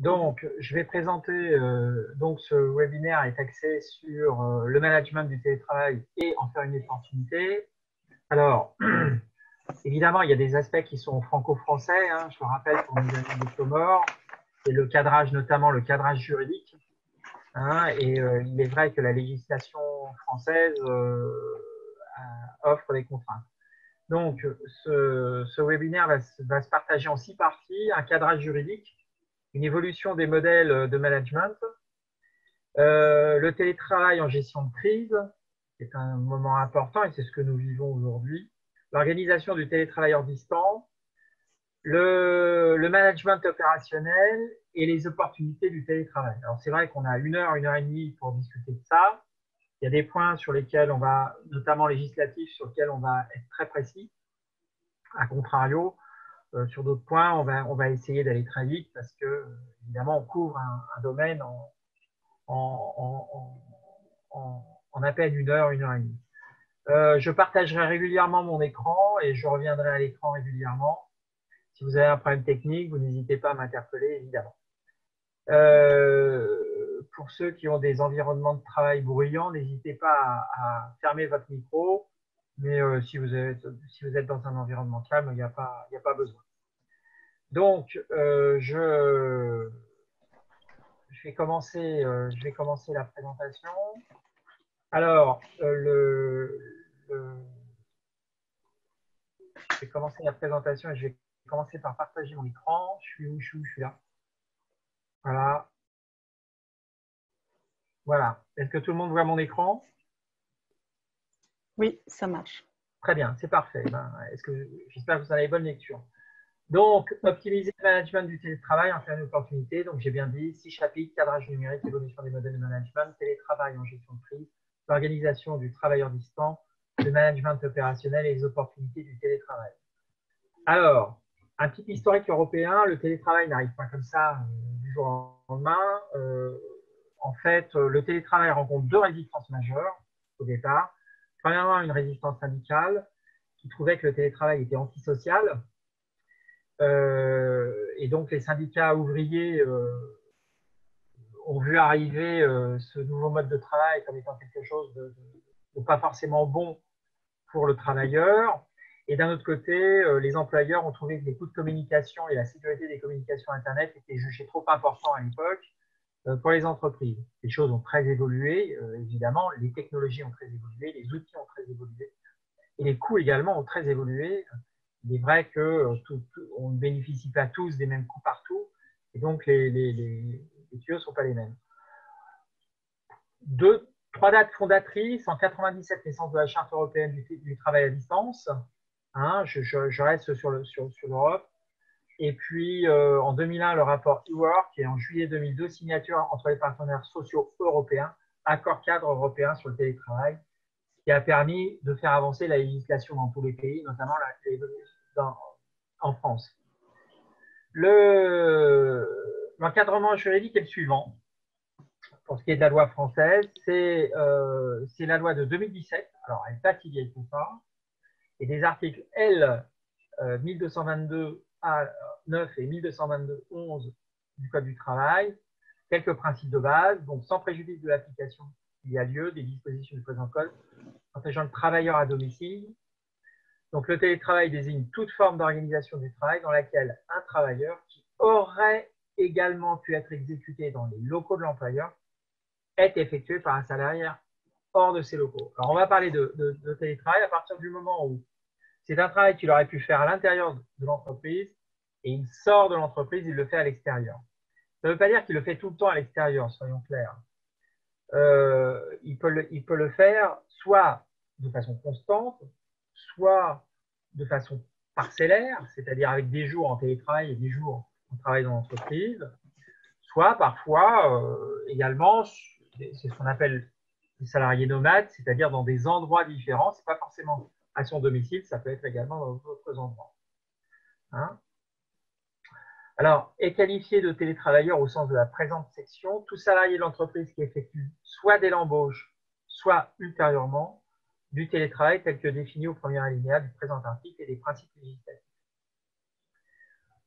Donc, je vais présenter, donc ce webinaire est axé sur le management du télétravail et en faire une opportunité. Alors, évidemment, il y a des aspects qui sont franco-français, hein, je le rappelle pour mes amis des Comores, et le cadrage, notamment le cadrage juridique. Hein, et il est vrai que la législation française offre des contraintes. Donc, ce webinaire va se partager en 6 parties, un cadrage juridique, une évolution des modèles de management, le télétravail en gestion de crise, c'est un moment important et c'est ce que nous vivons aujourd'hui, l'organisation du télétravail distant, le management opérationnel et les opportunités du télétravail. Alors c'est vrai qu'on a une heure et demie pour discuter de ça. Il y a des points sur lesquels on va, notamment législatifs, sur lesquels on va être très précis. A contrario, sur d'autres points, on va essayer d'aller très vite parce que, évidemment, on couvre un domaine en à peine une heure et demie. Je partagerai régulièrement mon écran et je reviendrai à l'écran régulièrement. Si vous avez un problème technique, vous n'hésitez pas à m'interpeller, évidemment. Pour ceux qui ont des environnements de travail bruyants, n'hésitez pas à fermer votre micro. Mais si vous êtes dans un environnement calme, il n'y a pas besoin. Donc, je vais commencer la présentation. Alors, je vais commencer la présentation et je vais commencer par partager mon écran. Je suis où? Je suis là. Voilà. Voilà. Est-ce que tout le monde voit mon écran? Oui, ça marche. Très bien, c'est parfait. J'espère que vous avez bonne lecture. Donc, optimiser le management du télétravail en faire une opportunité. Donc, j'ai bien dit 6 chapitres, cadrage numérique, évolution des modèles de management, télétravail en gestion de crise, l'organisation du travailleur distant, le management opérationnel et les opportunités du télétravail. Alors, un petit historique européen, le télétravail n'arrive pas comme ça du jour au lendemain. En fait, le télétravail rencontre 2 résistances majeures au départ. Premièrement, une résistance syndicale qui trouvait que le télétravail était antisocial. Et donc, les syndicats ouvriers ont vu arriver ce nouveau mode de travail comme étant quelque chose de pas forcément bon pour le travailleur. Et d'un autre côté, les employeurs ont trouvé que les coûts de communication et la sécurité des communications Internet étaient jugés trop importants à l'époque pour les entreprises. Les choses ont très évolué, évidemment, les technologies ont très évolué, les outils ont très évolué, et les coûts également ont très évolué. Il est vrai qu'on ne bénéficie pas tous des mêmes coûts partout, et donc les tuyaux ne sont pas les mêmes. 3 dates fondatrices. En 97, naissance de la Charte européenne du travail à distance. Hein, je reste sur l'Europe. Et puis, en 2001, le rapport e-work, et en juillet 2002, signature entre les partenaires sociaux européens, accord cadre européen sur le télétravail, qui a permis de faire avancer la législation dans tous les pays, notamment en France. L'encadrement juridique est le suivant. Pour ce qui est de la loi française, c'est la loi de 2017. Alors, elle n'est pas si vieille que ça. Et des articles L 1222 A9 et 1222-11 du Code du travail, quelques principes de base, donc sans préjudice de l'application il y a lieu des dispositions du présent Code, protégeant le travailleur à domicile. Donc, le télétravail désigne toute forme d'organisation du travail dans laquelle un travailleur qui aurait également pu être exécuté dans les locaux de l'employeur est effectué par un salarié hors de ces locaux. Alors, on va parler de télétravail à partir du moment où c'est un travail qu'il aurait pu faire à l'intérieur de l'entreprise et il sort de l'entreprise, il le fait à l'extérieur. Ça ne veut pas dire qu'il le fait tout le temps à l'extérieur, soyons clairs. Il peut le faire soit de façon constante, soit de façon parcellaire, c'est-à-dire avec des jours en télétravail et des jours en travail dans l'entreprise, soit parfois également, c'est ce qu'on appelle les salariés nomades, c'est-à-dire dans des endroits différents. Ce n'est pas forcément à son domicile, ça peut être également dans d'autres endroits. Hein? Alors, est qualifié de télétravailleur au sens de la présente section tout salarié de l'entreprise qui effectue soit dès l'embauche, soit ultérieurement, du télétravail tel que défini au premier alinéa du présent article et des principes législatifs.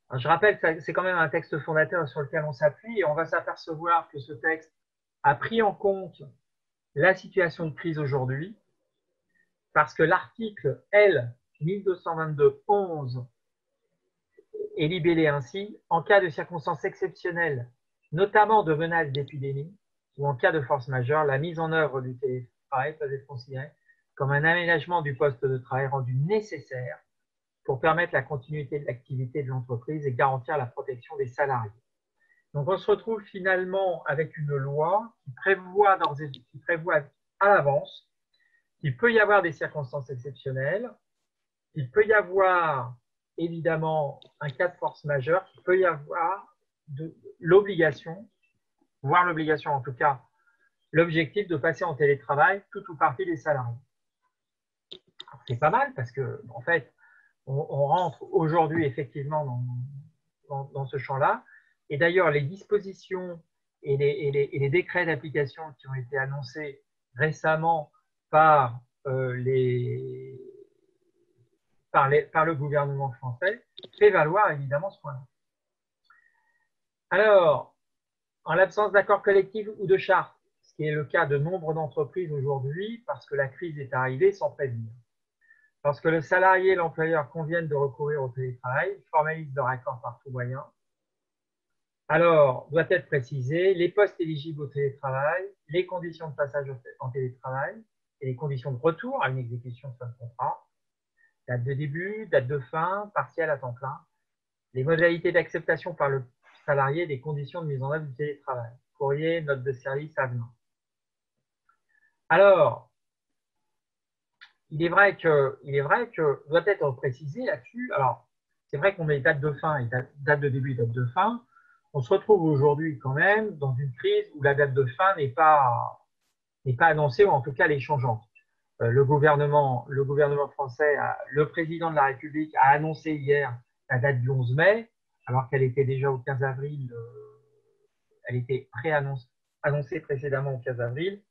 Alors, je rappelle que c'est quand même un texte fondateur sur lequel on s'appuie et on va s'apercevoir que ce texte a pris en compte la situation de crise aujourd'hui parce que l'article L 1222-11 est libellé ainsi: en cas de circonstances exceptionnelles, notamment de menaces d'épidémie ou en cas de force majeure, la mise en œuvre du télétravail peut être considérée comme un aménagement du poste de travail rendu nécessaire pour permettre la continuité de l'activité de l'entreprise et garantir la protection des salariés. Donc, on se retrouve finalement avec une loi qui prévoit à l'avance qu'il peut y avoir des circonstances exceptionnelles, qu'il peut y avoir évidemment un cas de force majeure, qu'il peut y avoir l'obligation, voire l'obligation en tout cas, l'objectif de passer en télétravail tout ou partie des salariés. C'est pas mal parce que, en fait, on rentre aujourd'hui effectivement dans ce champ-là. Et d'ailleurs, les dispositions et les décrets d'application qui ont été annoncés récemment par, par le gouvernement français fait valoir évidemment ce point-là. Alors, en l'absence d'accord collectif ou de charte, ce qui est le cas de nombre d'entreprises aujourd'hui, parce que la crise est arrivée sans prévenir. Lorsque le salarié et l'employeur conviennent de recourir au télétravail, formalisent leur accord par tout moyen. Alors, doit être précisé les postes éligibles au télétravail, les conditions de passage en télétravail et les conditions de retour à une exécution de ce contrat, date de début, date de fin, partielle à temps plein, les modalités d'acceptation par le salarié des conditions de mise en œuvre du télétravail, courrier, note de service, avenant. Alors, il est vrai que doit être précisé là-dessus. Alors, c'est vrai qu'on met date de fin et date de début et date de fin. On se retrouve aujourd'hui quand même dans une crise où la date de fin n'est pas annoncée, ou en tout cas elle est changeante. Le gouvernement français, le président de la République a annoncé hier la date du 11 mai, alors qu'elle était déjà au 15 avril, elle était annoncée précédemment au 15 avril.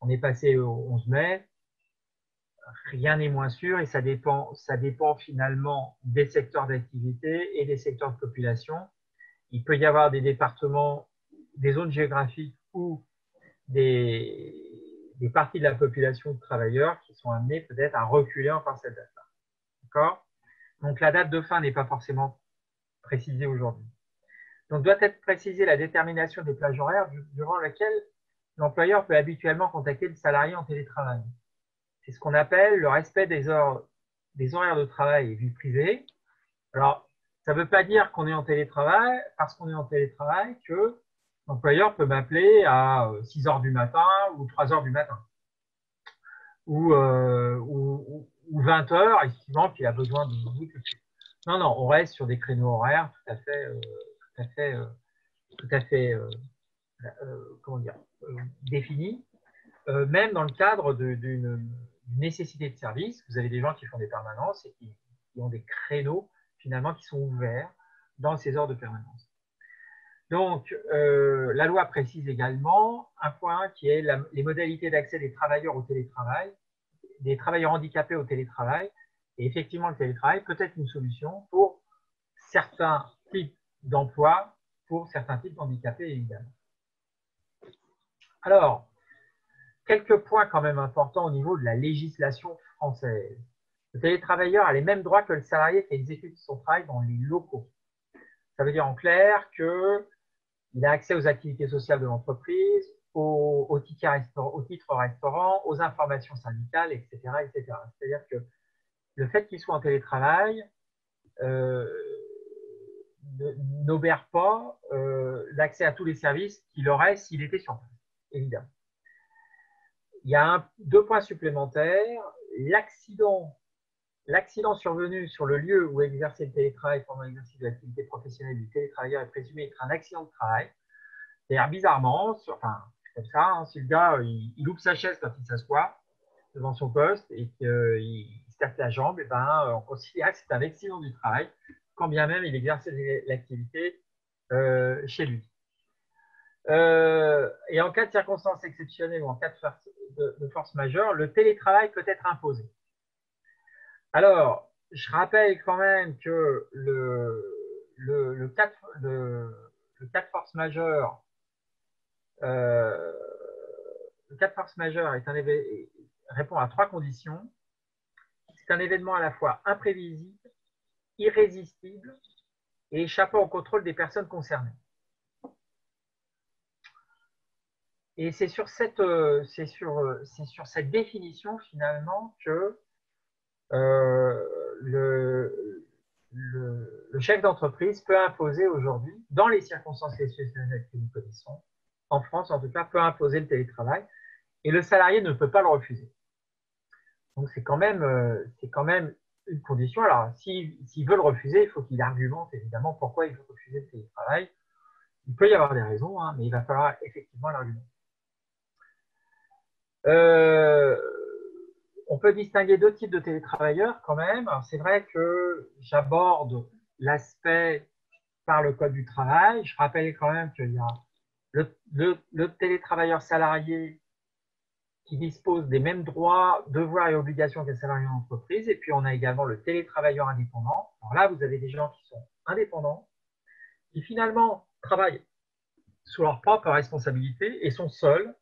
On est passé au 11 mai. Rien n'est moins sûr et ça dépend finalement des secteurs d'activité et des secteurs de population. Il peut y avoir des départements, des zones géographiques où des parties de la population de travailleurs qui sont amenés peut-être à reculer encore cette date-là. D'accord ? Donc la date de fin n'est pas forcément précisée aujourd'hui. Donc doit être précisée la détermination des plages horaires durant laquelle l'employeur peut habituellement contacter le salarié en télétravail. C'est ce qu'on appelle le respect des horaires de travail et vie privée. Alors, ça ne veut pas dire qu'on est en télétravail, parce qu'on est en télétravail, que l'employeur peut m'appeler à 6 heures du matin ou 3 heures du matin. Ou 20 heures, estimant qu'il a besoin de nous tout de suite. Non, non, on reste sur des créneaux horaires tout à fait définis, même dans le cadre d'une nécessité de service. Vous avez des gens qui font des permanences et qui ont des créneaux finalement qui sont ouverts dans ces heures de permanence. Donc, la loi précise également un point qui est les modalités d'accès des travailleurs au télétravail, des travailleurs handicapés au télétravail. Et effectivement, le télétravail peut être une solution pour certains types d'emplois, pour certains types d'handicapés évidemment. Alors, quelques points quand même importants au niveau de la législation française. Le télétravailleur a les mêmes droits que le salarié qui exécute son travail dans les locaux. Ça veut dire en clair qu'il a accès aux activités sociales de l'entreprise, au titre restaurant, aux informations syndicales, etc. etc. C'est-à-dire que le fait qu'il soit en télétravail n'obère pas l'accès à tous les services qu'il aurait s'il était sur place, évidemment. Il y a deux points supplémentaires. L'accident survenu sur le lieu où exercer le télétravail pendant l'exercice de l'activité professionnelle du télétravailleur est présumé être un accident de travail. C'est-à-dire, bizarrement, comme ça, hein, si le gars il loupe sa chaise quand il s'assoit devant son poste et qu'il se tape la jambe, et on considère que c'est un accident du travail, quand bien même il exerce l'activité chez lui. Et en cas de circonstances exceptionnelles ou en cas de force majeure, le télétravail peut être imposé. Alors, je rappelle quand même que le le cas de force majeure, le cas de force majeure répond à 3 conditions. C'est un événement à la fois imprévisible, irrésistible et échappant au contrôle des personnes concernées. Et c'est sur cette définition finalement que le chef d'entreprise peut imposer aujourd'hui, dans les circonstances exceptionnelles que nous connaissons, en France en tout cas, peut imposer le télétravail et le salarié ne peut pas le refuser. Donc c'est quand même une condition. Alors s'il veut le refuser, il faut qu'il argumente évidemment pourquoi il veut refuser le télétravail. Il peut y avoir des raisons, hein, mais il va falloir effectivement l'argumenter. On peut distinguer 2 types de télétravailleurs quand même. C'est vrai que j'aborde l'aspect par le Code du travail. Je rappelle quand même qu'il y a le télétravailleur salarié qui dispose des mêmes droits, devoirs et obligations qu'un salarié en entreprise. Et puis on a également le télétravailleur indépendant. Alors là, vous avez des gens qui sont indépendants, qui finalement travaillent sous leur propre responsabilité et sont seuls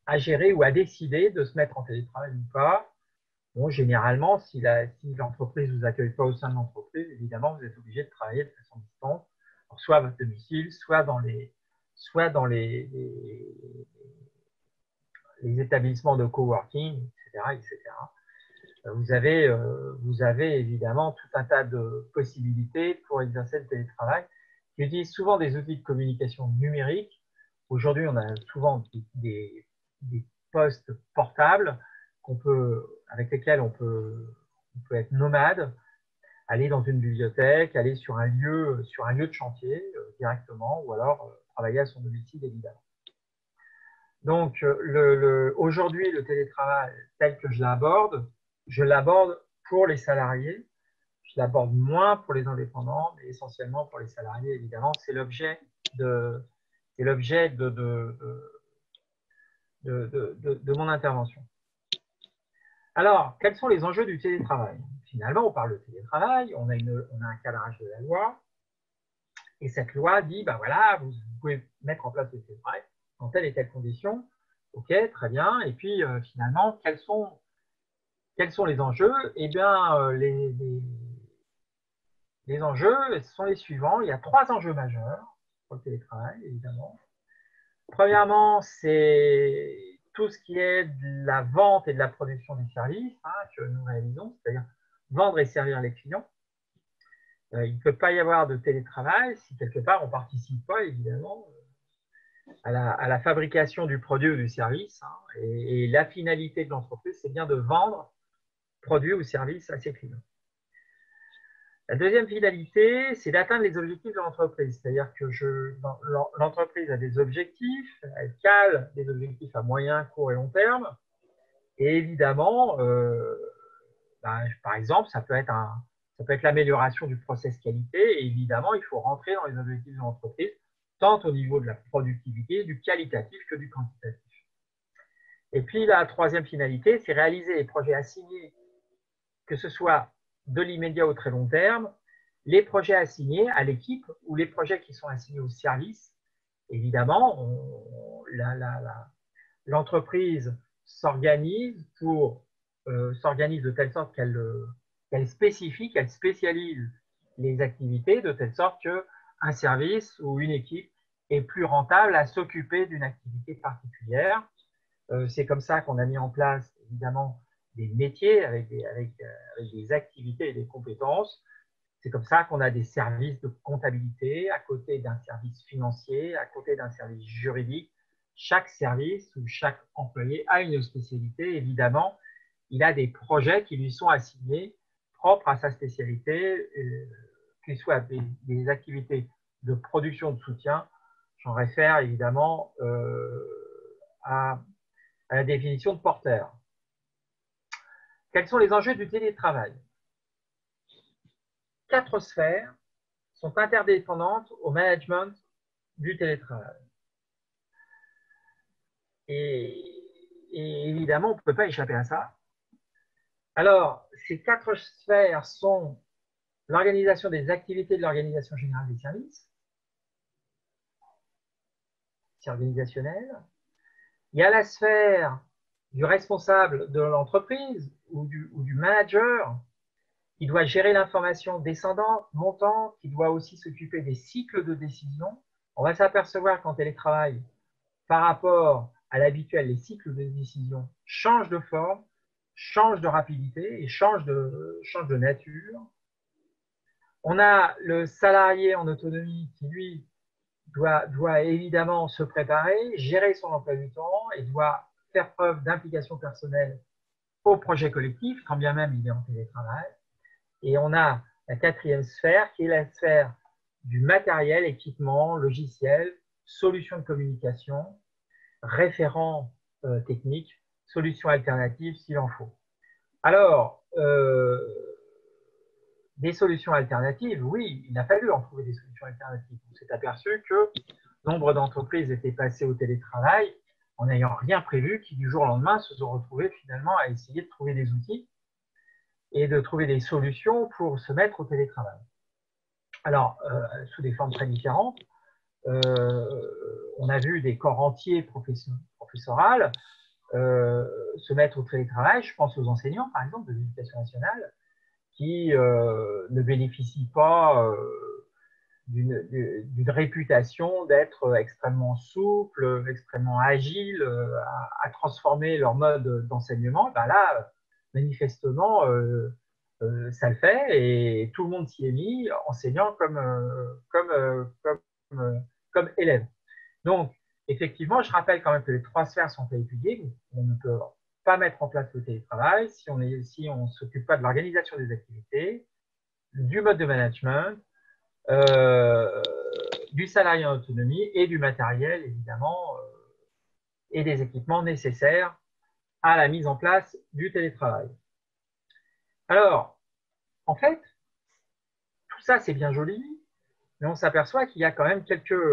à gérer ou à décider de se mettre en télétravail ou pas. Bon, généralement, si l'entreprise ne vous accueille pas au sein de l'entreprise, évidemment, vous êtes obligé de travailler de façon distante, soit à votre domicile, soit dans les établissements de coworking, etc., etc. Vous avez évidemment tout un tas de possibilités pour exercer le télétravail. J'utilise souvent des outils de communication numérique. Aujourd'hui, on a souvent des postes portables avec lesquels on peut être nomade, aller dans une bibliothèque, aller sur un lieu de chantier directement, ou alors travailler à son domicile évidemment. Donc aujourd'hui, le télétravail tel que je l'aborde pour les salariés. Je l'aborde moins pour les indépendants, mais essentiellement pour les salariés, évidemment. C'est l'objet de mon intervention. Alors, quels sont les enjeux du télétravail? Finalement, on parle de télétravail, on a un cadrage de la loi, et cette loi dit, ben voilà, vous pouvez mettre en place le télétravail dans telle et telle condition. Ok, très bien. Et puis, finalement, quels sont les enjeux? Eh bien, les enjeux, ce sont les suivants. Il y a 3 enjeux majeurs pour le télétravail, évidemment. Premièrement, c'est tout ce qui est de la vente et de la production des services que nous réalisons, c'est-à-dire vendre et servir les clients. Il ne peut pas y avoir de télétravail si quelque part on ne participe pas, évidemment, à la fabrication du produit ou du service. Et la finalité de l'entreprise, c'est bien de vendre produits ou services à ses clients. La deuxième finalité, c'est d'atteindre les objectifs de l'entreprise. C'est-à-dire que l'entreprise a des objectifs, elle cale des objectifs à moyen, court et long terme. Et évidemment, par exemple, ça peut être l'amélioration du process qualité. Et évidemment, il faut rentrer dans les objectifs de l'entreprise, tant au niveau de la productivité, du qualitatif que du quantitatif. Et puis, la troisième finalité, c'est réaliser les projets assignés, que ce soit de l'immédiat au très long terme, les projets assignés à l'équipe ou les projets qui sont assignés au service. Évidemment, l'entreprise s'organise de telle sorte qu'elle spécifie, qu'elle spécialise les activités de telle sorte qu'un service ou une équipe est plus rentable à s'occuper d'une activité particulière. C'est comme ça qu'on a mis en place, évidemment, des métiers avec des activités et des compétences. C'est comme ça qu'on a des services de comptabilité à côté d'un service financier, à côté d'un service juridique. Chaque service ou chaque employé a une spécialité. Évidemment, il a des projets qui lui sont assignés propres à sa spécialité, qu'ils soient des activités de production de soutien. J'en réfère évidemment à la définition de Porter. Quels sont les enjeux du télétravail? 4 sphères sont interdépendantes au management du télétravail. Et évidemment, on ne peut pas échapper à ça. Alors, ces 4 sphères sont l'organisation des activités de l'organisation générale des services, c'est organisationnel. Il y a la sphère du responsable de l'entreprise ou du manager qui doit gérer l'information descendante, montante, qui doit aussi s'occuper des cycles de décision. On va s'apercevoir qu'en télétravail, par rapport à l'habituel, les cycles de décision changent de forme, changent de rapidité et changent de nature. On a le salarié en autonomie qui, lui, doit évidemment se préparer, gérer son emploi du temps et doit faire preuve d'implication personnelle au projet collectif, quand bien même il est en télétravail. Et on a la quatrième sphère qui est la sphère du matériel, équipement, logiciel, solutions de communication, référents techniques, solutions alternatives s'il en faut. Alors, des solutions alternatives, oui, il a fallu en trouver des solutions alternatives. On s'est aperçu que nombre d'entreprises étaient passées au télétravail en n'ayant rien prévu, qui du jour au lendemain se sont retrouvées finalement à essayer de trouver des outils et de trouver des solutions pour se mettre au télétravail. Alors, sous des formes très différentes, on a vu des corps entiers professorales se mettre au télétravail. Je pense aux enseignants, par exemple, de l'éducation nationale, qui ne bénéficient pas d'une réputation d'être extrêmement souple, extrêmement agile, à transformer leur mode d'enseignement. Ben là, manifestement, ça le fait et tout le monde s'y est mis, enseignant comme élève. Donc, effectivement, je rappelle quand même que les trois sphères sont à étudier. On ne peut pas mettre en place le télétravail si on ne s'occupe pas de l'organisation des activités, du mode de management, du salarié en autonomie et du matériel, évidemment, et des équipements nécessaires à la mise en place du télétravail. Alors, en fait, tout ça, c'est bien joli, mais on s'aperçoit qu'il y a quand même quelques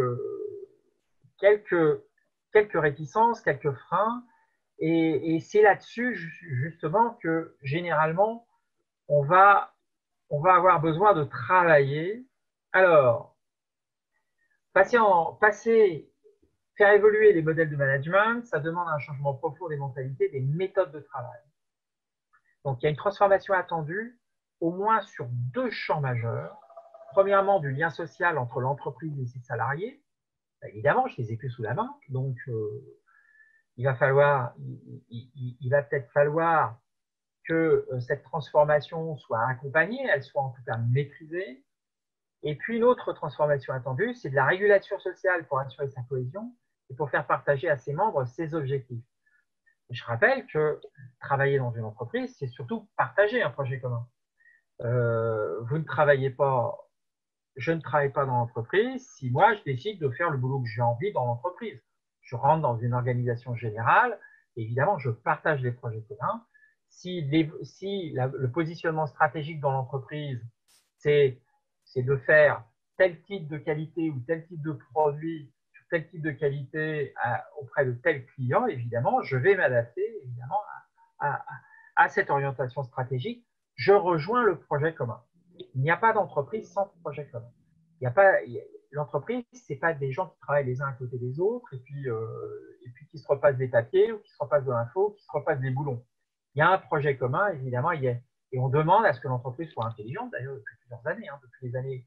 réticences, quelques freins, et c'est là-dessus, justement, que généralement, on va avoir besoin de travailler. Alors, faire évoluer les modèles de management, ça demande un changement profond des mentalités, des méthodes de travail. Donc, il y a une transformation attendue, au moins sur deux champs majeurs. Premièrement, du lien social entre l'entreprise et ses salariés. Évidemment, je les ai plus sous la main, donc il va peut-être falloir que cette transformation soit accompagnée, elle soit en tout cas maîtrisée. Et puis, une autre transformation attendue, c'est de la régulation sociale pour assurer sa cohésion et pour faire partager à ses membres ses objectifs. Je rappelle que travailler dans une entreprise, c'est surtout partager un projet commun. Vous ne travaillez pas, je ne travaille pas dans l'entreprise si moi, je décide de faire le boulot que j'ai envie dans l'entreprise. Je rentre dans une organisation générale, et évidemment, je partage les projets communs. Si le positionnement stratégique dans l'entreprise, c'est de faire tel type de qualité ou tel type de produit, tel type de qualité auprès de tel client, évidemment, je vais m'adapter évidemment à cette orientation stratégique. Je rejoins le projet commun. Il n'y a pas d'entreprise sans projet commun. L'entreprise, ce n'est pas des gens qui travaillent les uns à côté des autres et puis qui se repassent des papiers ou qui se repassent de l'info, qui se repassent des boulons. Il y a un projet commun, évidemment, et on demande à ce que l'entreprise soit intelligente, d'ailleurs, depuis plusieurs années.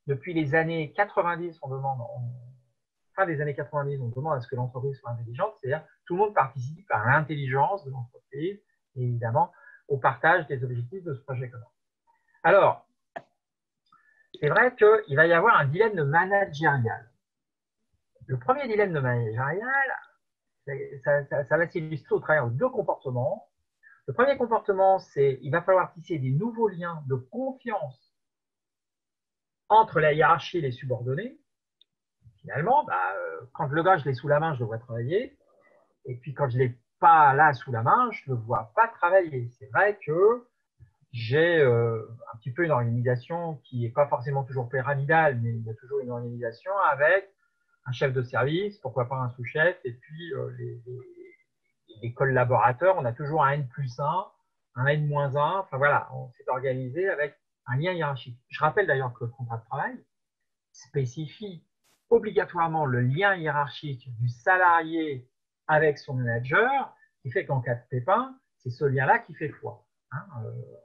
Depuis les années 90, fin des années 90, on demande à ce que l'entreprise soit intelligente, c'est-à-dire tout le monde participe à l'intelligence de l'entreprise et évidemment au partage des objectifs de ce projet commun. Alors, c'est vrai qu'il va y avoir un dilemme managérial. Le premier dilemme managérial, ça va s'illustrer au travers de deux comportements. Le premier comportement, c'est qu'il va falloir tisser des nouveaux liens de confiance entre la hiérarchie et les subordonnés. Finalement, quand le gars, je l'ai sous la main, je le vois travailler. Et puis, quand je ne l'ai pas là sous la main, je ne le vois pas travailler. C'est vrai que j'ai un petit peu une organisation qui n'est pas forcément toujours pyramidale, mais il y a toujours une organisation avec un chef de service, pourquoi pas un sous-chef, et puis les collaborateurs, on a toujours un N+1, un N-1, enfin voilà, on s'est organisé avec un lien hiérarchique. Je rappelle d'ailleurs que le contrat de travail spécifie obligatoirement le lien hiérarchique du salarié avec son manager, qui fait qu'en cas de pépin, c'est ce lien-là qui fait foi. Hein,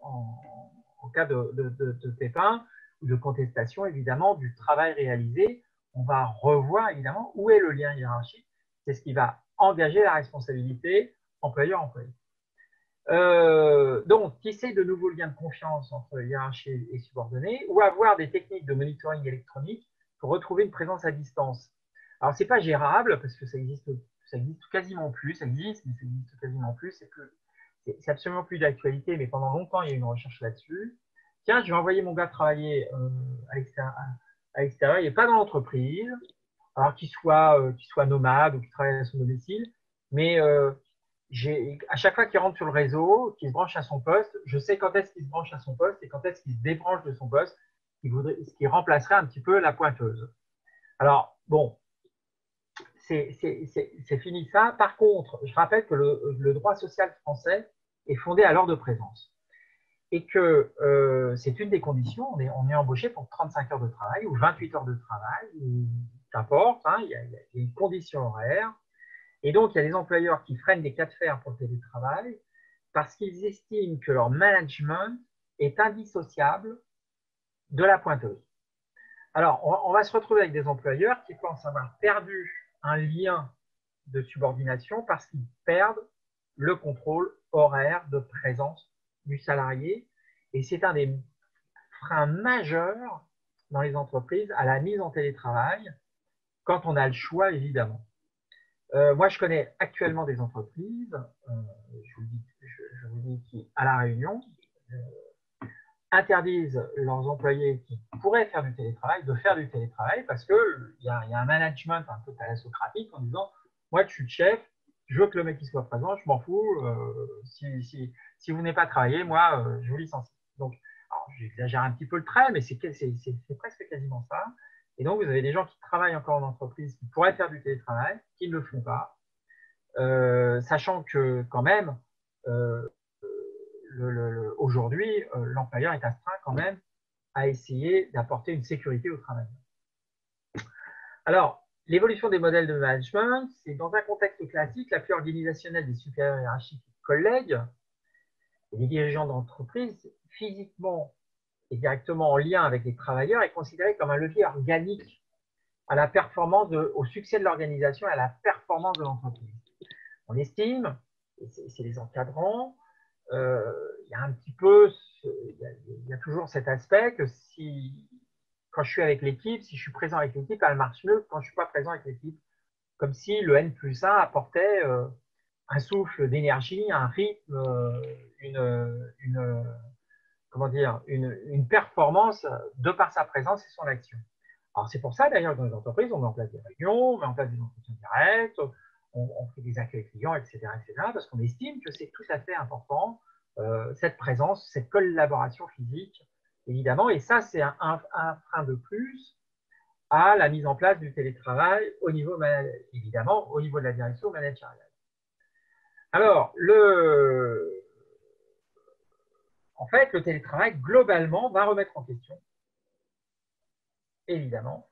en cas de pépin ou de contestation, évidemment, du travail réalisé, on va revoir évidemment où est le lien hiérarchique. C'est ce qui va engager la responsabilité employeur-employé. Donc, tisser de nouveaux liens de confiance entre hiérarchie et subordonnés ou avoir des techniques de monitoring électronique pour retrouver une présence à distance. Alors, ce n'est pas gérable parce que ça existe quasiment plus, ça existe, mais ça existe quasiment plus. C'est absolument plus d'actualité, mais pendant longtemps, il y a eu une recherche là-dessus. Tiens, je vais envoyer mon gars travailler à l'extérieur, il n'est pas dans l'entreprise, alors qu'il soit nomade ou qu'il travaille à son domicile, mais à chaque fois qu'il rentre sur le réseau, qu'il se branche à son poste, je sais quand est-ce qu'il se branche à son poste et quand est-ce qu'il se débranche de son poste, ce qui remplacerait un petit peu la pointeuse. Alors, bon, c'est fini ça. Par contre, je rappelle que le droit social français est fondé à l'heure de présence et que c'est une des conditions. On est embauché pour 35 heures de travail ou 28 heures de travail, ou qu'importe, hein, il y a une condition horaire. Et donc, il y a des employeurs qui freinent des cas de fer pour le télétravail parce qu'ils estiment que leur management est indissociable de la pointeuse. Alors, on va se retrouver avec des employeurs qui pensent avoir perdu un lien de subordination parce qu'ils perdent le contrôle horaire de présence du salarié. Et c'est un des freins majeurs dans les entreprises à la mise en télétravail, quand on a le choix, évidemment. Moi, je connais actuellement des entreprises, je vous dis qui, à La Réunion, interdisent leurs employés qui pourraient faire du télétravail de faire du télétravail parce qu'il y a un management un peu thalassocratique en disant « Moi, je suis le chef, je veux que le mec il soit présent, je m'en fous, si vous n'êtes pas travaillé, moi, je vous licencie. » Donc, j'exagère un petit peu le trait, mais c'est presque quasiment ça. Et donc, vous avez des gens qui travaillent encore en entreprise, qui pourraient faire du télétravail, qui ne le font pas, sachant que quand même, aujourd'hui, l'employeur est astreint quand même à essayer d'apporter une sécurité au travail. Alors, l'évolution des modèles de management, c'est dans un contexte classique, l'appui organisationnel des supérieurs hiérarchiques et collègues et des dirigeants d'entreprise, physiquement et directement en lien avec les travailleurs, est considéré comme un levier organique à la performance, au succès de l'organisation et à la performance de l'entreprise. On estime, et c'est les encadrants, il y a un petit peu, il y a toujours cet aspect que quand je suis avec l'équipe, si je suis présent avec l'équipe, elle marche mieux que quand je ne suis pas présent avec l'équipe. Comme si le N+1 apportait un souffle d'énergie, un rythme, comment dire, une performance de par sa présence et son action. Alors c'est pour ça d'ailleurs que dans les entreprises, on met en place des réunions, on met en place des entretiens directs, on fait des accueils clients, etc., parce qu'on estime que c'est tout à fait important, cette présence, cette collaboration physique, évidemment, et ça c'est un frein de plus à la mise en place du télétravail au niveau, évidemment, au niveau de la direction managériale. Alors, en fait, le télétravail, globalement, va remettre en question, évidemment,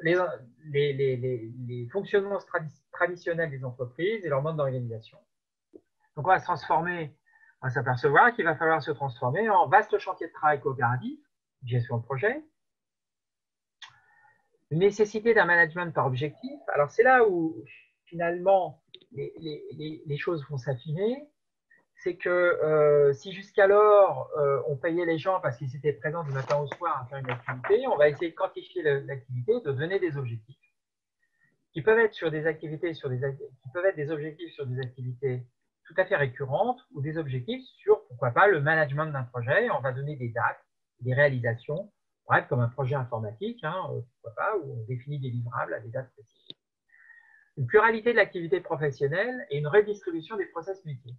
les fonctionnements traditionnels des entreprises et leur mode d'organisation. Donc, on va s'apercevoir qu'il va falloir se transformer en vaste chantier de travail coopératif, gestion de projet, une nécessité d'un management par objectif. Alors, c'est là où, finalement, les choses vont s'affiner. C'est que si jusqu'alors, on payait les gens parce qu'ils étaient présents du matin au soir à faire une activité, on va essayer de quantifier l'activité, de donner des objectifs qui peuvent être sur des activités, qui peuvent être des objectifs sur des activités tout à fait récurrentes ou des objectifs sur, pourquoi pas, le management d'un projet. On va donner des dates, des réalisations, bref, comme un projet informatique, hein, pourquoi pas, où on définit des livrables à des dates précises. Une pluralité de l'activité professionnelle et une redistribution des process métiers.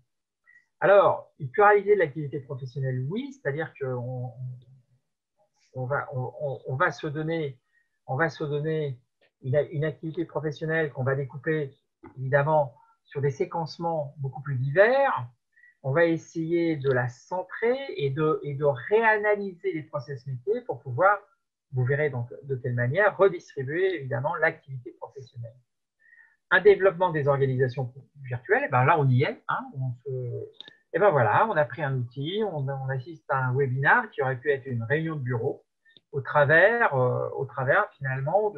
Alors, une pluralité de l'activité professionnelle, oui, c'est-à-dire qu'on va se donner une activité professionnelle qu'on va découper, évidemment, sur des séquencements beaucoup plus divers. On va essayer de la centrer et de réanalyser les process métiers pour pouvoir, vous verrez donc de quelle manière, redistribuer évidemment l'activité professionnelle. Un développement des organisations virtuelles, ben là on y est. Hein, et ben voilà, on a pris un outil, on assiste à un webinar qui aurait pu être une réunion de bureau au travers finalement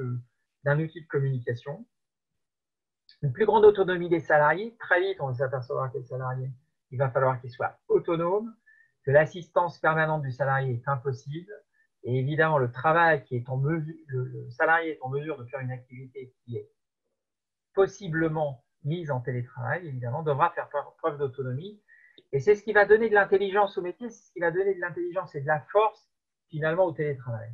d'un outil de communication. Une plus grande autonomie des salariés. Très vite, on va s'apercevoir que les salariés, il va falloir qu'ils soient autonomes, que l'assistance permanente du salarié est impossible. Et évidemment, le salarié est en mesure de faire une activité qui est possiblement mise en télétravail, évidemment, devra faire preuve d'autonomie. Et c'est ce qui va donner de l'intelligence au métier, c'est ce qui va donner de l'intelligence et de la force, finalement, au télétravail.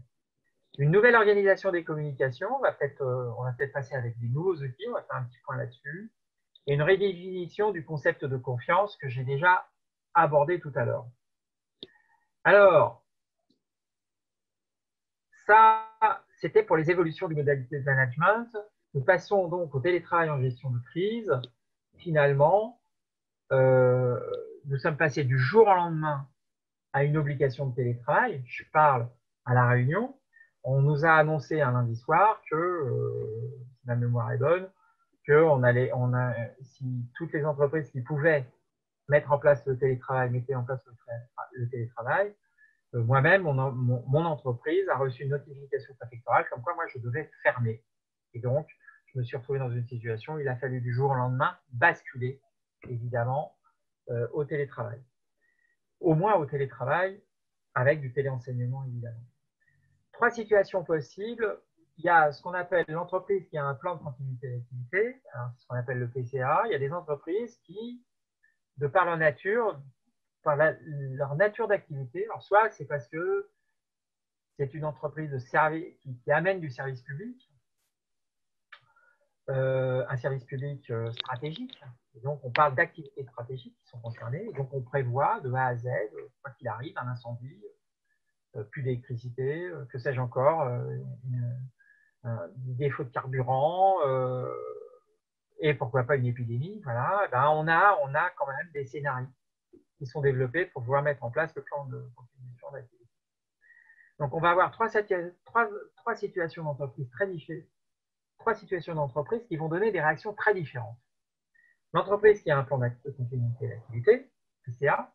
Une nouvelle organisation des communications, on va peut-être passer avec des nouveaux outils, on va faire un petit point là-dessus, et une redéfinition du concept de confiance que j'ai déjà abordé tout à l'heure. Alors, ça, c'était pour les évolutions des modalités de management. Nous passons donc au télétravail en gestion de crise. Finalement, nous sommes passés du jour au lendemain à une obligation de télétravail. Je parle à La Réunion. On nous a annoncé un lundi soir que, si ma mémoire est bonne, si toutes les entreprises qui pouvaient mettre en place le télétravail mettaient en place le télétravail, moi-même, mon entreprise a reçu une notification préfectorale comme quoi moi je devais fermer. Et donc, je me suis retrouvé dans une situation où il a fallu du jour au lendemain basculer, évidemment, au télétravail. Au moins au télétravail, avec du téléenseignement, évidemment. 3 situations possibles. Il y a ce qu'on appelle l'entreprise qui a un plan de continuité d'activité, ce qu'on appelle le PCA. Il y a des entreprises qui, de par leur nature, leur nature d'activité, alors soit c'est parce que c'est une entreprise de service qui amène du service public, un service public stratégique. Et donc, on parle d'activités stratégiques qui sont concernées. Et donc, on prévoit de A à Z, quoi qu'il arrive, un incendie, plus d'électricité, que sais-je encore, défaut de carburant, et pourquoi pas une épidémie. Voilà. Ben, on a quand même des scénarios qui sont développés pour pouvoir mettre en place le plan de continuation d'activité. Donc, on va avoir trois situations d'entreprise très différentes. 3 situations d'entreprise qui vont donner des réactions très différentes. L'entreprise qui a un plan de continuité d'activité, PCA.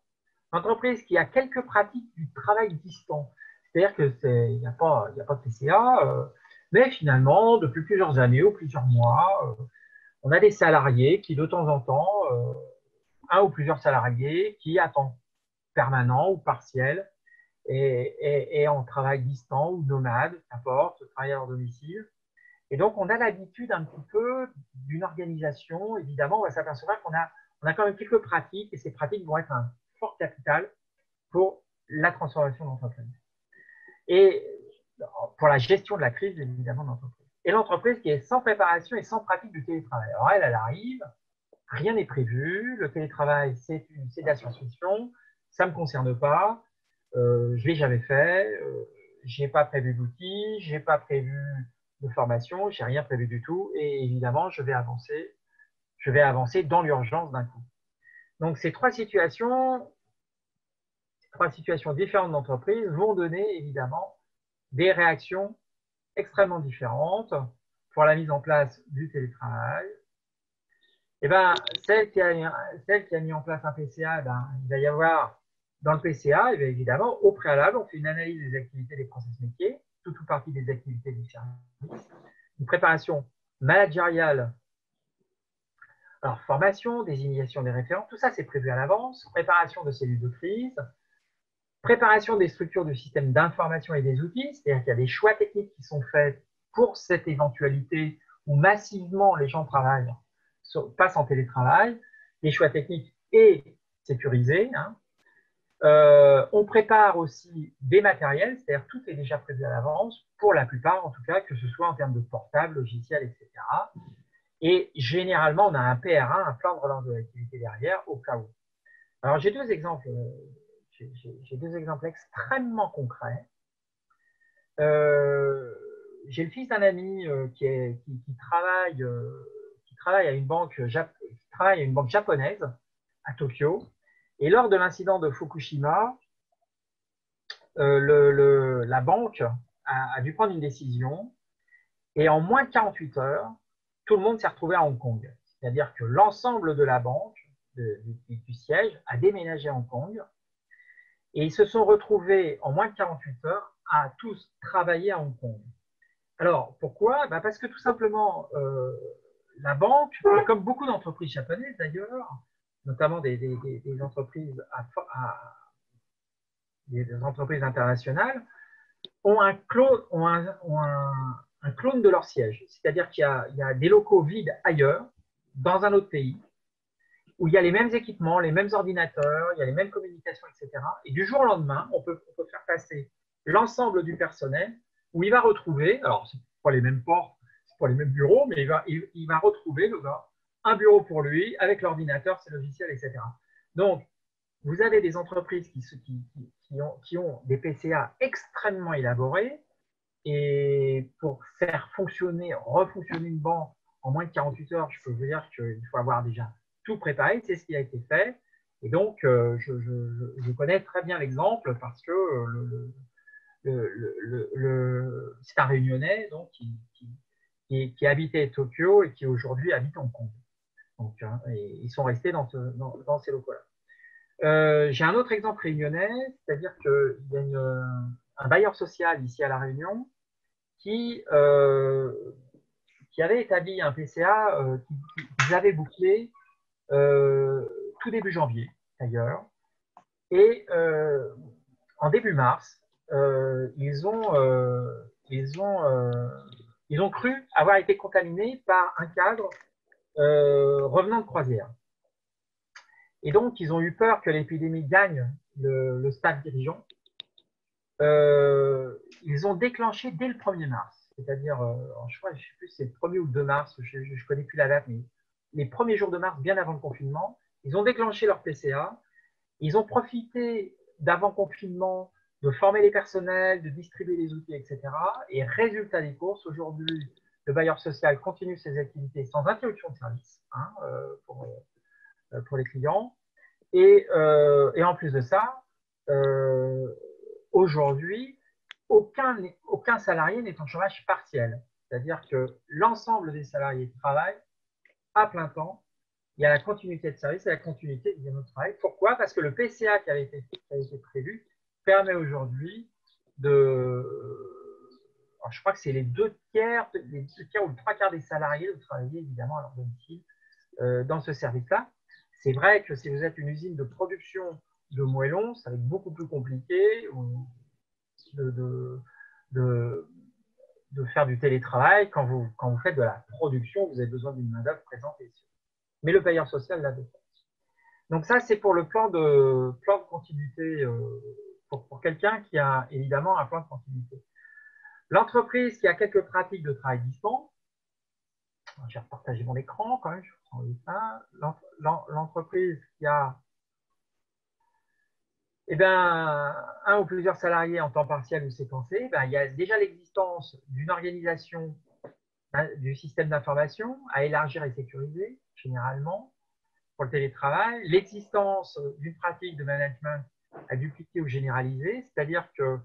L'entreprise qui a quelques pratiques du travail distant. C'est-à-dire qu'il n'y a pas de PCA, mais finalement, depuis plusieurs années ou plusieurs mois, on a des salariés qui, de temps en temps, un ou plusieurs salariés qui, à temps permanent ou partiel, et en travail distant ou nomade, qu'importe, travail à domicile. Et donc, on a l'habitude un petit peu d'une organisation. Évidemment, on va s'apercevoir qu'on a quand même quelques pratiques, et ces pratiques vont être un fort capital pour la transformation de l'entreprise. Et pour la gestion de la crise, évidemment, de l'entreprise. Et l'entreprise qui est sans préparation et sans pratique du télétravail. Alors, elle arrive, rien n'est prévu, le télétravail, c'est de la science-fiction, ça ne me concerne pas, je ne l'ai jamais fait, je n'ai pas prévu d'outils, je n'ai pas prévu de formation, je n'ai rien prévu du tout, et évidemment, je vais avancer dans l'urgence d'un coup. Donc, ces trois situations différentes d'entreprise vont donner évidemment des réactions extrêmement différentes pour la mise en place du télétravail. Et ben, celle qui a mis en place un PCA, ben, il va y avoir dans le PCA, et bien évidemment, au préalable, on fait une analyse des activités des process métiers, tout ou partie des activités du service, une préparation managériale, alors formation, désignation des référents, tout ça c'est prévu à l'avance, préparation de cellules de crise, préparation des structures du système d'information et des outils, c'est-à-dire qu'il y a des choix techniques qui sont faits pour cette éventualité où massivement les gens passent en télétravail, des choix techniques et sécurisés. Hein. On prépare aussi des matériels, c'est-à-dire tout est déjà prévu à l'avance, pour la plupart en tout cas, que ce soit en termes de portables, logiciels, etc. Et généralement, on a un PRA, un plan de relance de l'activité derrière, au cas où. Alors, j'ai deux exemples extrêmement concrets. J'ai le fils d'un ami qui travaille à une banque japonaise à Tokyo. Et lors de l'incident de Fukushima, la banque a dû prendre une décision et en moins de 48 heures, tout le monde s'est retrouvé à Hong Kong. C'est-à-dire que l'ensemble de la banque, du siège, a déménagé à Hong Kong et ils se sont retrouvés en moins de 48 heures à tous travailler à Hong Kong. Alors, pourquoi? Parce que tout simplement, la banque, comme beaucoup d'entreprises japonaises d'ailleurs, notamment des entreprises, des entreprises internationales, ont un clone de leur siège. C'est-à-dire qu'il y a des locaux vides ailleurs, dans un autre pays, où il y a les mêmes équipements, les mêmes ordinateurs, il y a les mêmes communications, etc. Et du jour au lendemain, on peut faire passer l'ensemble du personnel où il va retrouver, alors c'est pas les mêmes portes, c'est pas les mêmes bureaux, mais il va retrouver le gars, un bureau pour lui, avec l'ordinateur, ses logiciels, etc. Donc, vous avez des entreprises qui ont des PCA extrêmement élaborés et pour faire fonctionner, refonctionner une banque en moins de 48 heures, je peux vous dire qu'il faut avoir déjà tout préparé, c'est ce qui a été fait. Et donc, je connais très bien l'exemple parce que c'est un Réunionnais donc, qui habitait Tokyo et qui aujourd'hui habite Hong Kong. Donc, et ils sont restés dans ces locaux-là. J'ai un autre exemple réunionnais, c'est-à-dire qu'il y a un bailleur social ici à La Réunion qui avait établi un PCA qu'ils avaient bouclé tout début janvier, d'ailleurs. Et en début mars, ils ont cru avoir été contaminés par un cadre revenant de croisière. Et donc, ils ont eu peur que l'épidémie gagne le staff dirigeant. Ils ont déclenché dès le 1er mars, c'est-à-dire, je crois, je ne sais plus si c'est le 1er ou le 2 mars, je ne connais plus la date, mais les premiers jours de mars, bien avant le confinement, ils ont déclenché leur PCA, ils ont profité d'avant-confinement de former les personnels, de distribuer les outils, etc. Et résultat des courses, aujourd'hui, le bailleur social continue ses activités sans interruption de service pour les clients. Et en plus de ça, aujourd'hui, aucun salarié n'est en chômage partiel. C'est-à-dire que l'ensemble des salariés travaillent à plein temps. Il y a la continuité de service et la continuité de notre travail. Pourquoi? Parce que le PCA qui avait été prévu permet aujourd'hui de… Alors, je crois que c'est les 2 tiers ou le 3 quarts des salariés de travailler évidemment à leur domicile dans ce service-là. C'est vrai que si vous êtes une usine de production de moellons, ça va être beaucoup plus compliqué de faire du télétravail. Quand vous faites de la production, vous avez besoin d'une main-d'œuvre présente. Mais le payeur social l'a de fait. Donc ça, c'est pour le plan de continuité, pour quelqu'un qui a évidemment un plan de continuité. L'entreprise qui a quelques pratiques de travail distant, je vais repartager mon écran quand même, je prends ça. L'entreprise qui a un ou plusieurs salariés en temps partiel ou séquencé, il y a déjà l'existence d'une organisation du système d'information à élargir et sécuriser, généralement, pour le télétravail, l'existence d'une pratique de management à dupliquer ou généraliser, c'est-à-dire que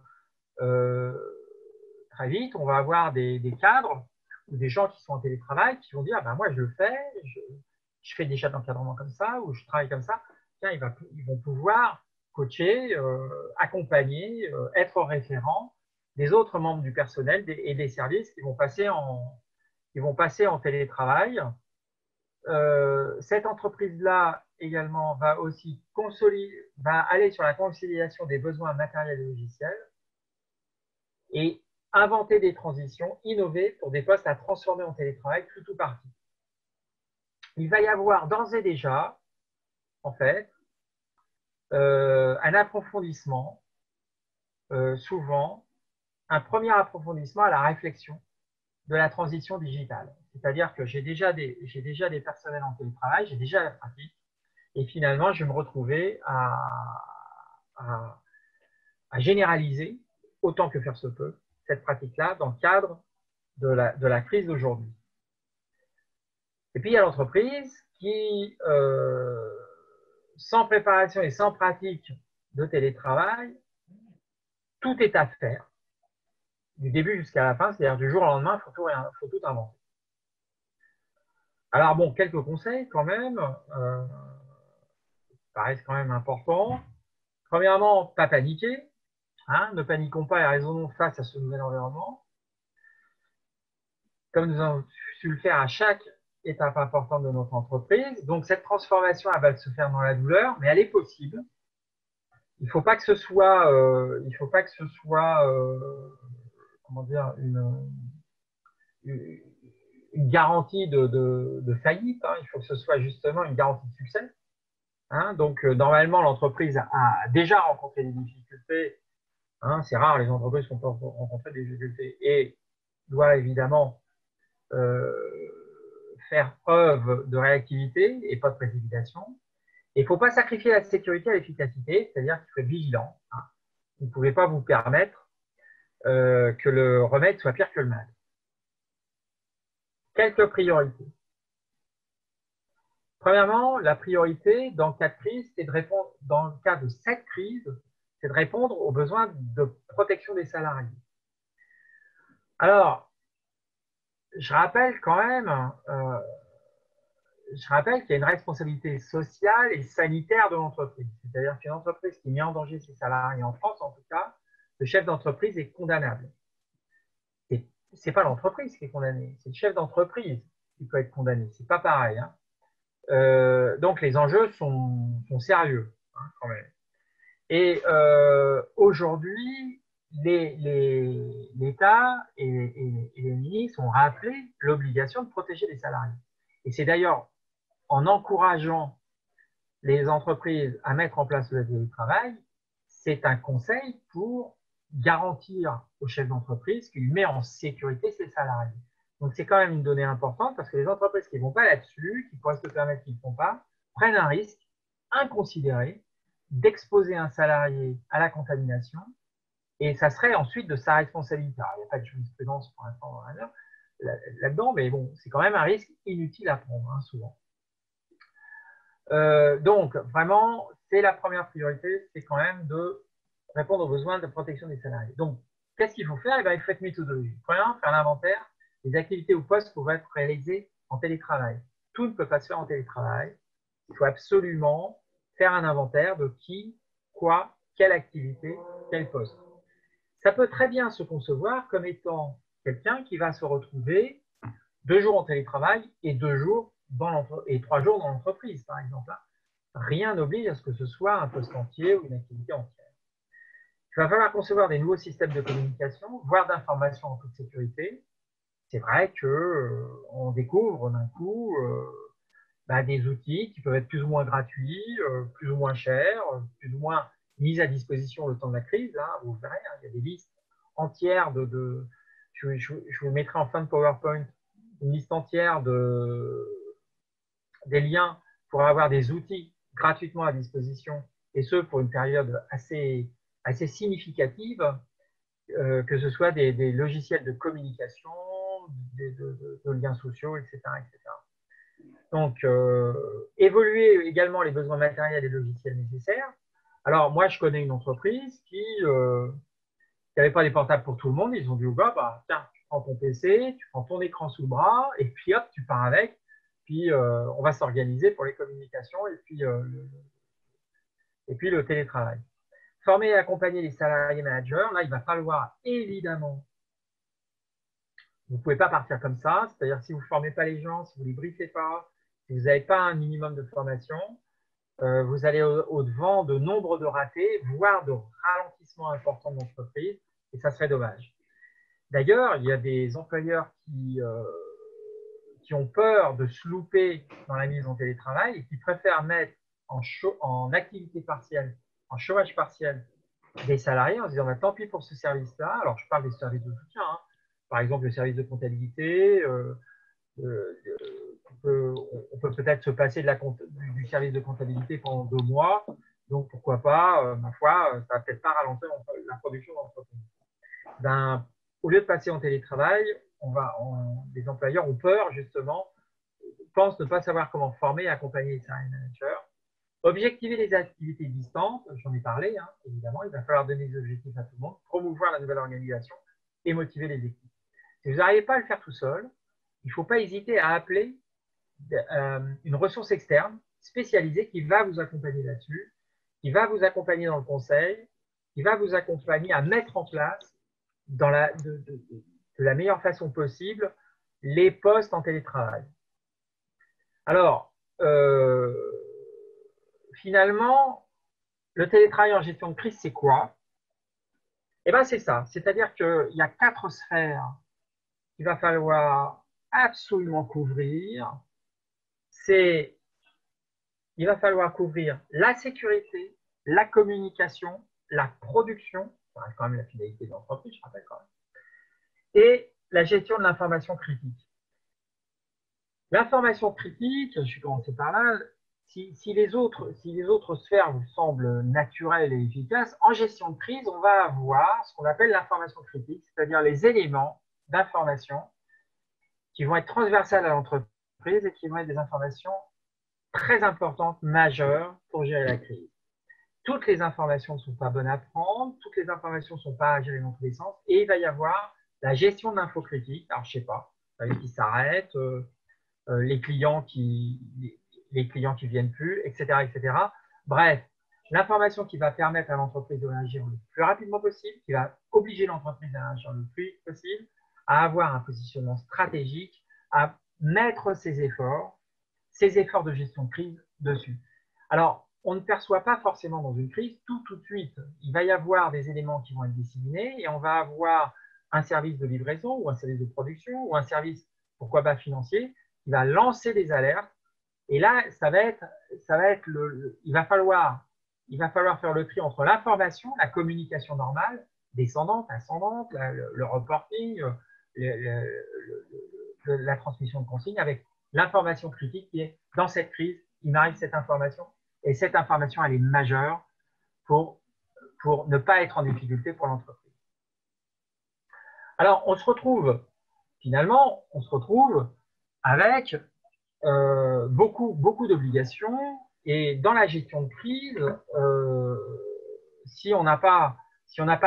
très vite, on va avoir des cadres ou des gens qui sont en télétravail qui vont dire moi je le fais, je fais des chats d'encadrement comme ça ou je travaille comme ça. Tiens, ils vont pouvoir coacher, accompagner, être référent des autres membres du personnel et des services qui vont passer en télétravail. Cette entreprise-là également va aller sur la conciliation des besoins matériels et logiciels et inventer des transitions, innover pour des postes à transformer en télétravail tout ou partie. Il va y avoir d'ores et déjà, en fait, un approfondissement, souvent, un premier approfondissement à la réflexion de la transition digitale. C'est-à-dire que j'ai déjà des personnels en télétravail, j'ai déjà la pratique, et finalement, je vais me retrouver à généraliser, autant que faire se peut, cette pratique-là dans le cadre de la crise d'aujourd'hui. Et puis, il y a l'entreprise qui sans préparation et sans pratique de télétravail, tout est à faire, du début jusqu'à la fin, c'est-à-dire du jour au lendemain, il faut tout inventer. Alors bon, quelques conseils quand même, paraissent quand même importants. Premièrement, pas paniquer, hein, ne paniquons pas et raisonnons face à ce nouvel environnement. Comme nous avons su le faire à chaque étape importante de notre entreprise. Donc cette transformation, elle va se faire dans la douleur, mais elle est possible. Il ne faut pas que ce soit, comment dire, une garantie de faillite. Hein. Il faut que ce soit justement une garantie de succès. Hein. Donc normalement, l'entreprise a déjà rencontré des difficultés. Hein. C'est rare les entreprises qui ont rencontré des difficultés et doit évidemment faire preuve de réactivité et pas de précipitation. Et il ne faut pas sacrifier la sécurité à l'efficacité, c'est-à-dire qu'il faut être vigilant. Hein. Vous ne pouvez pas vous permettre que le remède soit pire que le mal. Quelques priorités. Premièrement, la priorité dans le cas de crise, c'est de répondre, dans le cas de cette crise, c'est de répondre aux besoins de protection des salariés. Alors, je rappelle quand même, qu'il y a une responsabilité sociale et sanitaire de l'entreprise. C'est-à-dire qu'une entreprise qui met en danger ses salariés en France, en tout cas, le chef d'entreprise est condamnable. Ce n'est pas l'entreprise qui est condamnée, c'est le chef d'entreprise qui peut être condamné. Ce n'est pas pareil. Hein. Donc, les enjeux sont sérieux, hein, quand même. Et aujourd'hui, l'État et les ministres ont rappelé l'obligation de protéger les salariés. Et c'est d'ailleurs en encourageant les entreprises à mettre en place le télétravail, c'est un conseil pour garantir au chef d'entreprise qu'il met en sécurité ses salariés. Donc, c'est quand même une donnée importante parce que les entreprises qui ne vont pas là-dessus, qui pourraient se permettre qu'ils ne font pas, prennent un risque inconsidéré d'exposer un salarié à la contamination et ça serait ensuite de sa responsabilité. Alors, il n'y a pas de jurisprudence pour l'instant là-dedans, mais bon, c'est quand même un risque inutile à prendre, hein, souvent. Donc, vraiment, c'est la première priorité, c'est quand même de répondre aux besoins de protection des salariés. Donc, qu'est-ce qu'il faut faire? Il faut être méthodologique. Premièrement, faire l'inventaire des activités ou postes pourraient être réalisés en télétravail. Tout ne peut pas se faire en télétravail. Il faut absolument faire un inventaire de qui, quoi, quelle activité, quel poste. Ça peut très bien se concevoir comme étant quelqu'un qui va se retrouver 2 jours en télétravail et 3 jours dans l'entreprise, par exemple. Rien n'oblige à ce que ce soit un poste entier ou une activité entière. Il va falloir concevoir des nouveaux systèmes de communication, voire d'information en toute sécurité. C'est vrai qu'on découvre d'un coup des outils qui peuvent être plus ou moins gratuits, plus ou moins chers, plus ou moins mis à disposition le temps de la crise. Hein, vous verrez, hein, il y a des listes entières je vous mettrai en fin de PowerPoint une liste entière des liens pour avoir des outils gratuitement à disposition, et ce pour une période assez significative, que ce soit des logiciels de communication, de liens sociaux, etc. etc. Donc, évoluer également les besoins matériels et logiciels nécessaires. Alors, moi, je connais une entreprise qui n'avait pas des portables pour tout le monde. Ils ont dit au gars, tiens, tu prends ton PC, tu prends ton écran sous le bras, et puis hop, tu pars avec. Puis, on va s'organiser pour les communications et puis le télétravail. Former et accompagner les salariés managers. Là, il va falloir évidemment, vous ne pouvez pas partir comme ça. C'est-à-dire, si vous ne formez pas les gens, si vous ne les briefez pas, si vous n'avez pas un minimum de formation, vous allez au-devant de nombre de ratés, voire de ralentissements importants de l'entreprise, et ça serait dommage. D'ailleurs, il y a des employeurs qui ont peur de se louper dans la mise en télétravail et qui préfèrent mettre en activité partielle, en chômage partiel, des salariés en se disant tant pis pour ce service-là. Alors, je parle des services de soutien, hein. Par exemple, le service de comptabilité. On peut peut-être se passer du service de comptabilité pendant 2 mois. Donc, pourquoi pas, ma foi, ça va peut-être pas ralentir la production d'entreprise. Au lieu de passer en télétravail, les employeurs ont peur, justement, pensent ne pas savoir comment former et accompagner les salariés managers. Objectiver les activités distantes, j'en ai parlé, hein, évidemment, il va falloir donner des objectifs à tout le monde, promouvoir la nouvelle organisation et motiver les équipes. Si vous n'arrivez pas à le faire tout seul, il ne faut pas hésiter à appeler une ressource externe spécialisée qui va vous accompagner là-dessus, qui va vous accompagner dans le conseil, qui va vous accompagner à mettre en place de la meilleure façon possible les postes en télétravail. Alors, finalement, le télétravail en gestion de crise, c'est quoi? Eh bien, c'est ça. C'est-à-dire qu'il y a 4 sphères qu'il va falloir absolument couvrir. Il va falloir couvrir la sécurité, la communication, la production, ça reste quand même la finalité de l'entreprise, je rappelle quand même, et la gestion de l'information critique. L'information critique, je vais commencer par là, si les autres sphères vous semblent naturelles et efficaces, en gestion de crise, on va avoir ce qu'on appelle l'information critique, c'est-à-dire les éléments d'information qui vont être transversales à l'entreprise et qui vont être des informations très importantes, majeures pour gérer la crise. Toutes les informations ne sont pas bonnes à prendre, toutes les informations ne sont pas à gérer dans tous les sens, et il va y avoir la gestion de l'info critique, alors je ne sais pas, qui s'arrête, les clients qui viennent plus, etc., etc. Bref, l'information qui va permettre à l'entreprise de réagir le plus rapidement possible, qui va obliger l'entreprise à réagir le plus vite possible, à avoir un positionnement stratégique, à mettre ses efforts de gestion de crise dessus. Alors, on ne perçoit pas forcément dans une crise tout de suite. Il va y avoir des éléments qui vont être disséminés et on va avoir un service de livraison ou un service de production ou un service, pourquoi pas financier, qui va lancer des alertes. Et là, il va falloir faire le tri entre l'information, la communication normale, descendante, ascendante, le reporting, la transmission de consignes, avec l'information critique qui est dans cette crise, il m'arrive cette information, et cette information, elle est majeure pour ne pas être en difficulté pour l'entreprise. Alors, on se retrouve avec beaucoup d'obligations, et dans la gestion de crise, si on n'a pas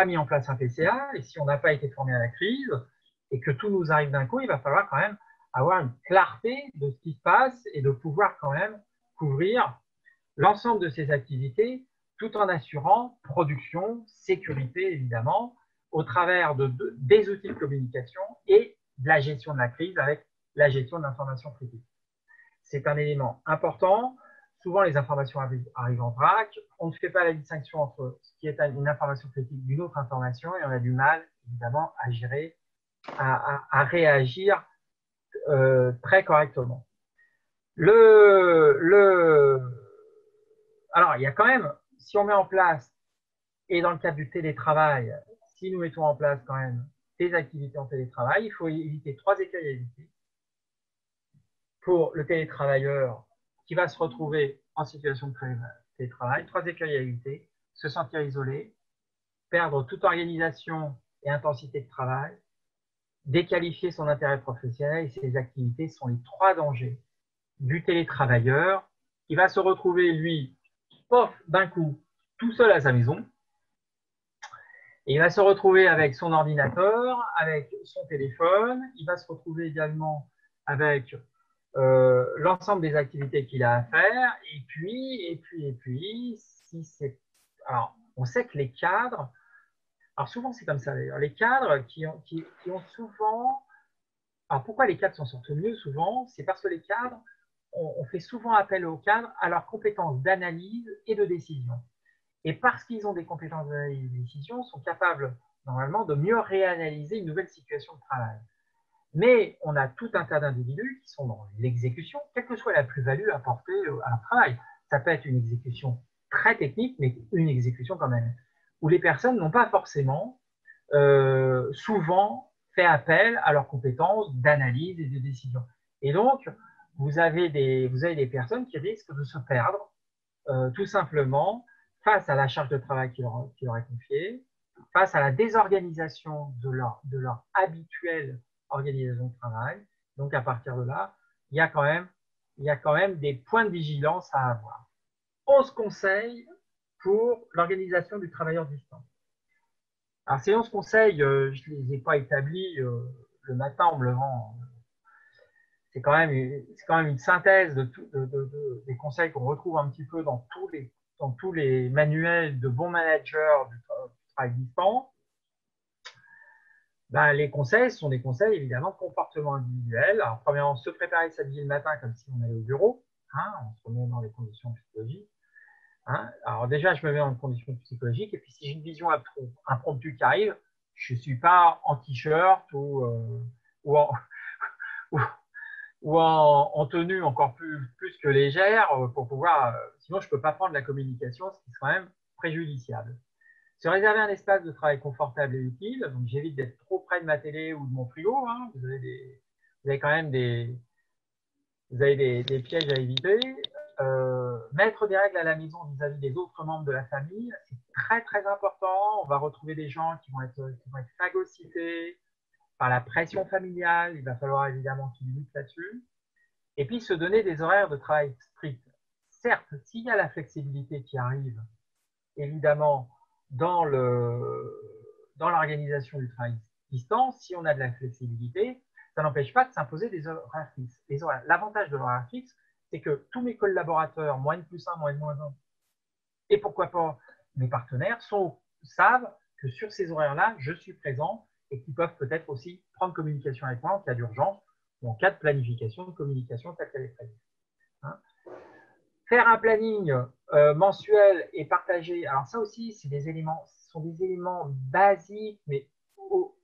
mis en place un PCA, et si on n'a pas été formé à la crise, et que tout nous arrive d'un coup, il va falloir quand même avoir une clarté de ce qui se passe et de pouvoir quand même couvrir l'ensemble de ces activités tout en assurant production, sécurité évidemment, au travers des outils de communication et de la gestion de la crise avec la gestion de l'information critique. C'est un élément important. Souvent, les informations arrivent en vrac. On ne fait pas la distinction entre ce qui est une information critique d'une autre information et on a du mal, évidemment, à gérer, à réagir très correctement. Alors, il y a quand même, si on met en place, et dans le cadre du télétravail, si nous mettons en place quand même des activités en télétravail, il faut éviter 3 écueils à éviter. Pour le télétravailleur qui va se retrouver en situation de télétravail, 3 écueils à éviter: se sentir isolé, perdre toute organisation et intensité de travail, déqualifier son intérêt professionnel, et ces activités sont les 3 dangers du télétravailleur qui va se retrouver, lui, pof, d'un coup, tout seul à sa maison. Et il va se retrouver avec son ordinateur, avec son téléphone, il va se retrouver également avec l'ensemble des activités qu'il a à faire, et puis, si c'est... Alors, on sait que les cadres, alors souvent c'est comme ça d'ailleurs, les cadres qui ont souvent... Alors pourquoi les cadres s'en sortent mieux souvent? C'est parce que les cadres, on fait souvent appel aux cadres à leurs compétences d'analyse et de décision. Et parce qu'ils ont des compétences d'analyse et de décision, sont capables normalement de mieux réanalyser une nouvelle situation de travail. Mais on a tout un tas d'individus qui sont dans l'exécution, quelle que soit la plus-value apportée à leur travail. Ça peut être une exécution très technique, mais une exécution quand même, où les personnes n'ont pas forcément souvent fait appel à leurs compétences d'analyse et de décision. Et donc, vous avez des personnes qui risquent de se perdre tout simplement face à la charge de travail qui leur est confiée, face à la désorganisation de leur habituelle organisation de travail. Donc, à partir de là, il y a quand même des points de vigilance à avoir. 11 conseils pour l'organisation du travailleur distant. Alors, ces 11 conseils, je ne les ai pas établis le matin en me levant. C'est quand même une synthèse des conseils qu'on retrouve un petit peu dans tous les manuels de bons managers du travail distant. Ben, les conseils sont des conseils évidemment de comportement individuel. Alors, premièrement, se préparer sa vie le matin comme si on allait au bureau. Hein, on se remet dans les conditions psychologiques. Hein. Alors déjà, je me mets dans les conditions psychologiques. Et puis, si j'ai une vision impromptue qui arrive, je ne suis pas en t-shirt ou en, ou en tenue encore plus que légère pour pouvoir. Sinon, je ne peux pas prendre la communication, ce qui serait quand même préjudiciable. Se réserver un espace de travail confortable et utile. Donc, j'évite d'être trop près de ma télé ou de mon frigo. Hein. Vous avez quand même des pièges à éviter. Mettre des règles à la maison vis-à-vis des autres membres de la famille, c'est très, très important. On va retrouver des gens qui vont être phagocytés par la pression familiale. Il va falloir évidemment qu'ils luttent là-dessus. Et puis, se donner des horaires de travail stricts. Certes, s'il y a la flexibilité qui arrive, évidemment, dans l'organisation du travail distant, si on a de la flexibilité, ça n'empêche pas de s'imposer des horaires fixes. L'avantage de l'horaire fixe, c'est que tous mes collaborateurs, moins N+1, moins N-1, et pourquoi pas mes partenaires, savent que sur ces horaires-là, je suis présent et qu'ils peuvent peut-être aussi prendre communication avec moi en cas d'urgence ou en cas de planification de communication telle qu'elle est prévue. Hein. Faire un planning mensuel et partagé, alors ça aussi, ce sont des éléments basiques, mais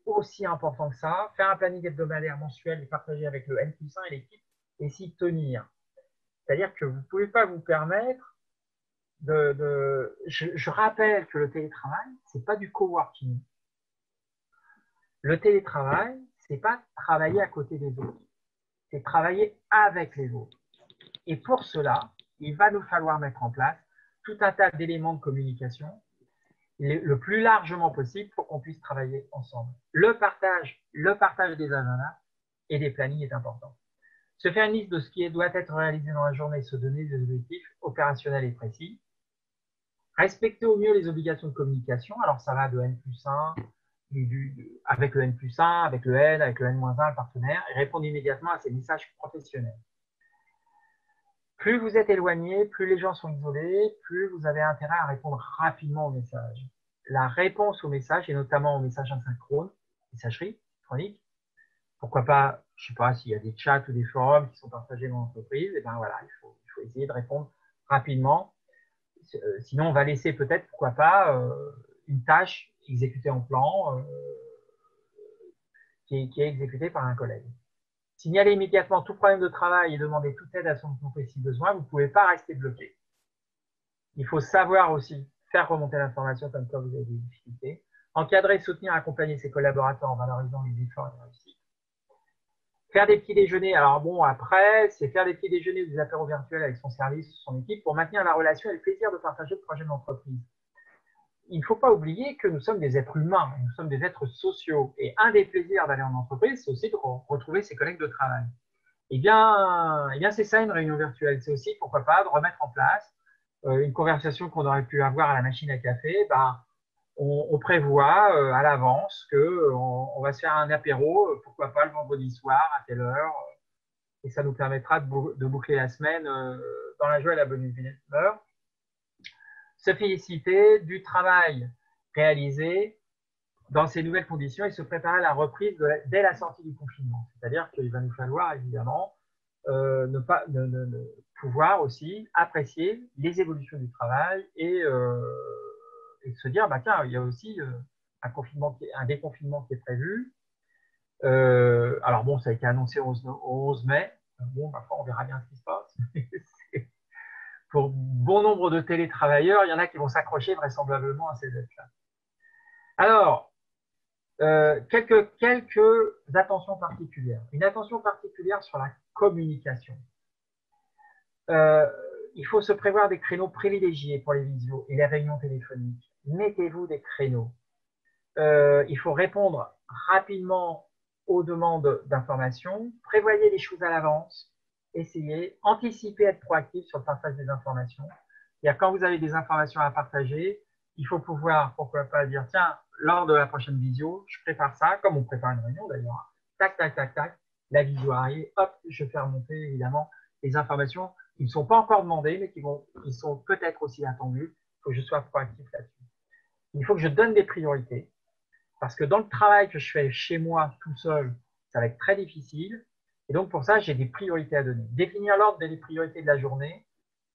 aussi importants que ça. Faire un planning hebdomadaire mensuel et partagé avec le N+1 et l'équipe, et s'y tenir. C'est-à-dire que vous ne pouvez pas vous permettre je rappelle que le télétravail, ce n'est pas du coworking. Le télétravail, ce n'est pas travailler à côté des autres. C'est travailler avec les autres. Et pour cela, il va nous falloir mettre en place tout un tas d'éléments de communication le plus largement possible pour qu'on puisse travailler ensemble. Le partage des agendas et des plannings est important. Se faire une liste de ce qui doit être réalisé dans la journée, se donner des objectifs opérationnels et précis. Respecter au mieux les obligations de communication. Alors, ça va de N+1, avec le N+1, avec le N, avec le N-1, le partenaire, et répondre immédiatement à ces messages professionnels. Plus vous êtes éloigné, plus les gens sont isolés, plus vous avez intérêt à répondre rapidement aux messages. La réponse aux messages, et notamment aux messages asynchrones, messagerie électronique, pourquoi pas, je ne sais pas s'il y a des chats ou des forums qui sont partagés dans l'entreprise, et bien voilà, il faut essayer de répondre rapidement. Sinon, on va laisser peut-être, pourquoi pas, une tâche exécutée en plan qui est exécutée par un collègue. Signaler immédiatement tout problème de travail et demander toute aide à son entreprise si besoin, vous ne pouvez pas rester bloqué. Il faut savoir aussi faire remonter l'information comme quoi vous avez des difficultés, encadrer, soutenir, accompagner ses collaborateurs en valorisant les efforts et les réussites. Faire des petits déjeuners, alors bon, après, c'est faire des petits déjeuners ou des apéros virtuels avec son service, son équipe, pour maintenir la relation et le plaisir de partager le projet de l'entreprise. Il ne faut pas oublier que nous sommes des êtres humains, nous sommes des êtres sociaux. Et un des plaisirs d'aller en entreprise, c'est aussi de retrouver ses collègues de travail. Eh bien c'est ça une réunion virtuelle. C'est aussi, pourquoi pas, de remettre en place une conversation qu'on aurait pu avoir à la machine à café. On prévoit à l'avance qu'on va se faire un apéro, pourquoi pas le vendredi soir, à telle heure. Et ça nous permettra de boucler la semaine dans la joie et la bonne humeur. Se féliciter du travail réalisé dans ces nouvelles conditions et se préparer à la reprise dès la sortie du confinement. C'est-à-dire qu'il va nous falloir évidemment pouvoir aussi apprécier les évolutions du travail et se dire, tiens, il y a aussi un déconfinement qui est prévu. Alors bon, ça a été annoncé au 11 mai. Bon, on verra bien ce qui se passe. Pour bon nombre de télétravailleurs, il y en a qui vont s'accrocher vraisemblablement à ces dates-là. Alors, quelques attentions particulières. Une attention particulière sur la communication. Il faut se prévoir des créneaux privilégiés pour les visios et les réunions téléphoniques. Mettez-vous des créneaux. Il faut répondre rapidement aux demandes d'informations. Prévoyez les choses à l'avance. Essayez, anticipez, être proactif sur le partage des informations. C'est-à-dire quand vous avez des informations à partager, il faut pouvoir, pourquoi pas, dire, tiens, lors de la prochaine visio, je prépare ça, comme on prépare une réunion d'ailleurs. Tac, tac, tac, tac, la visio arrive, hop, je fais remonter évidemment les informations qui ne sont pas encore demandées, mais qui sont peut-être aussi attendues. Il faut que je sois proactif là-dessus. Il faut que je donne des priorités, parce que dans le travail que je fais chez moi tout seul, ça va être très difficile. Et donc, pour ça, j'ai des priorités à donner. Définir l'ordre des priorités de la journée.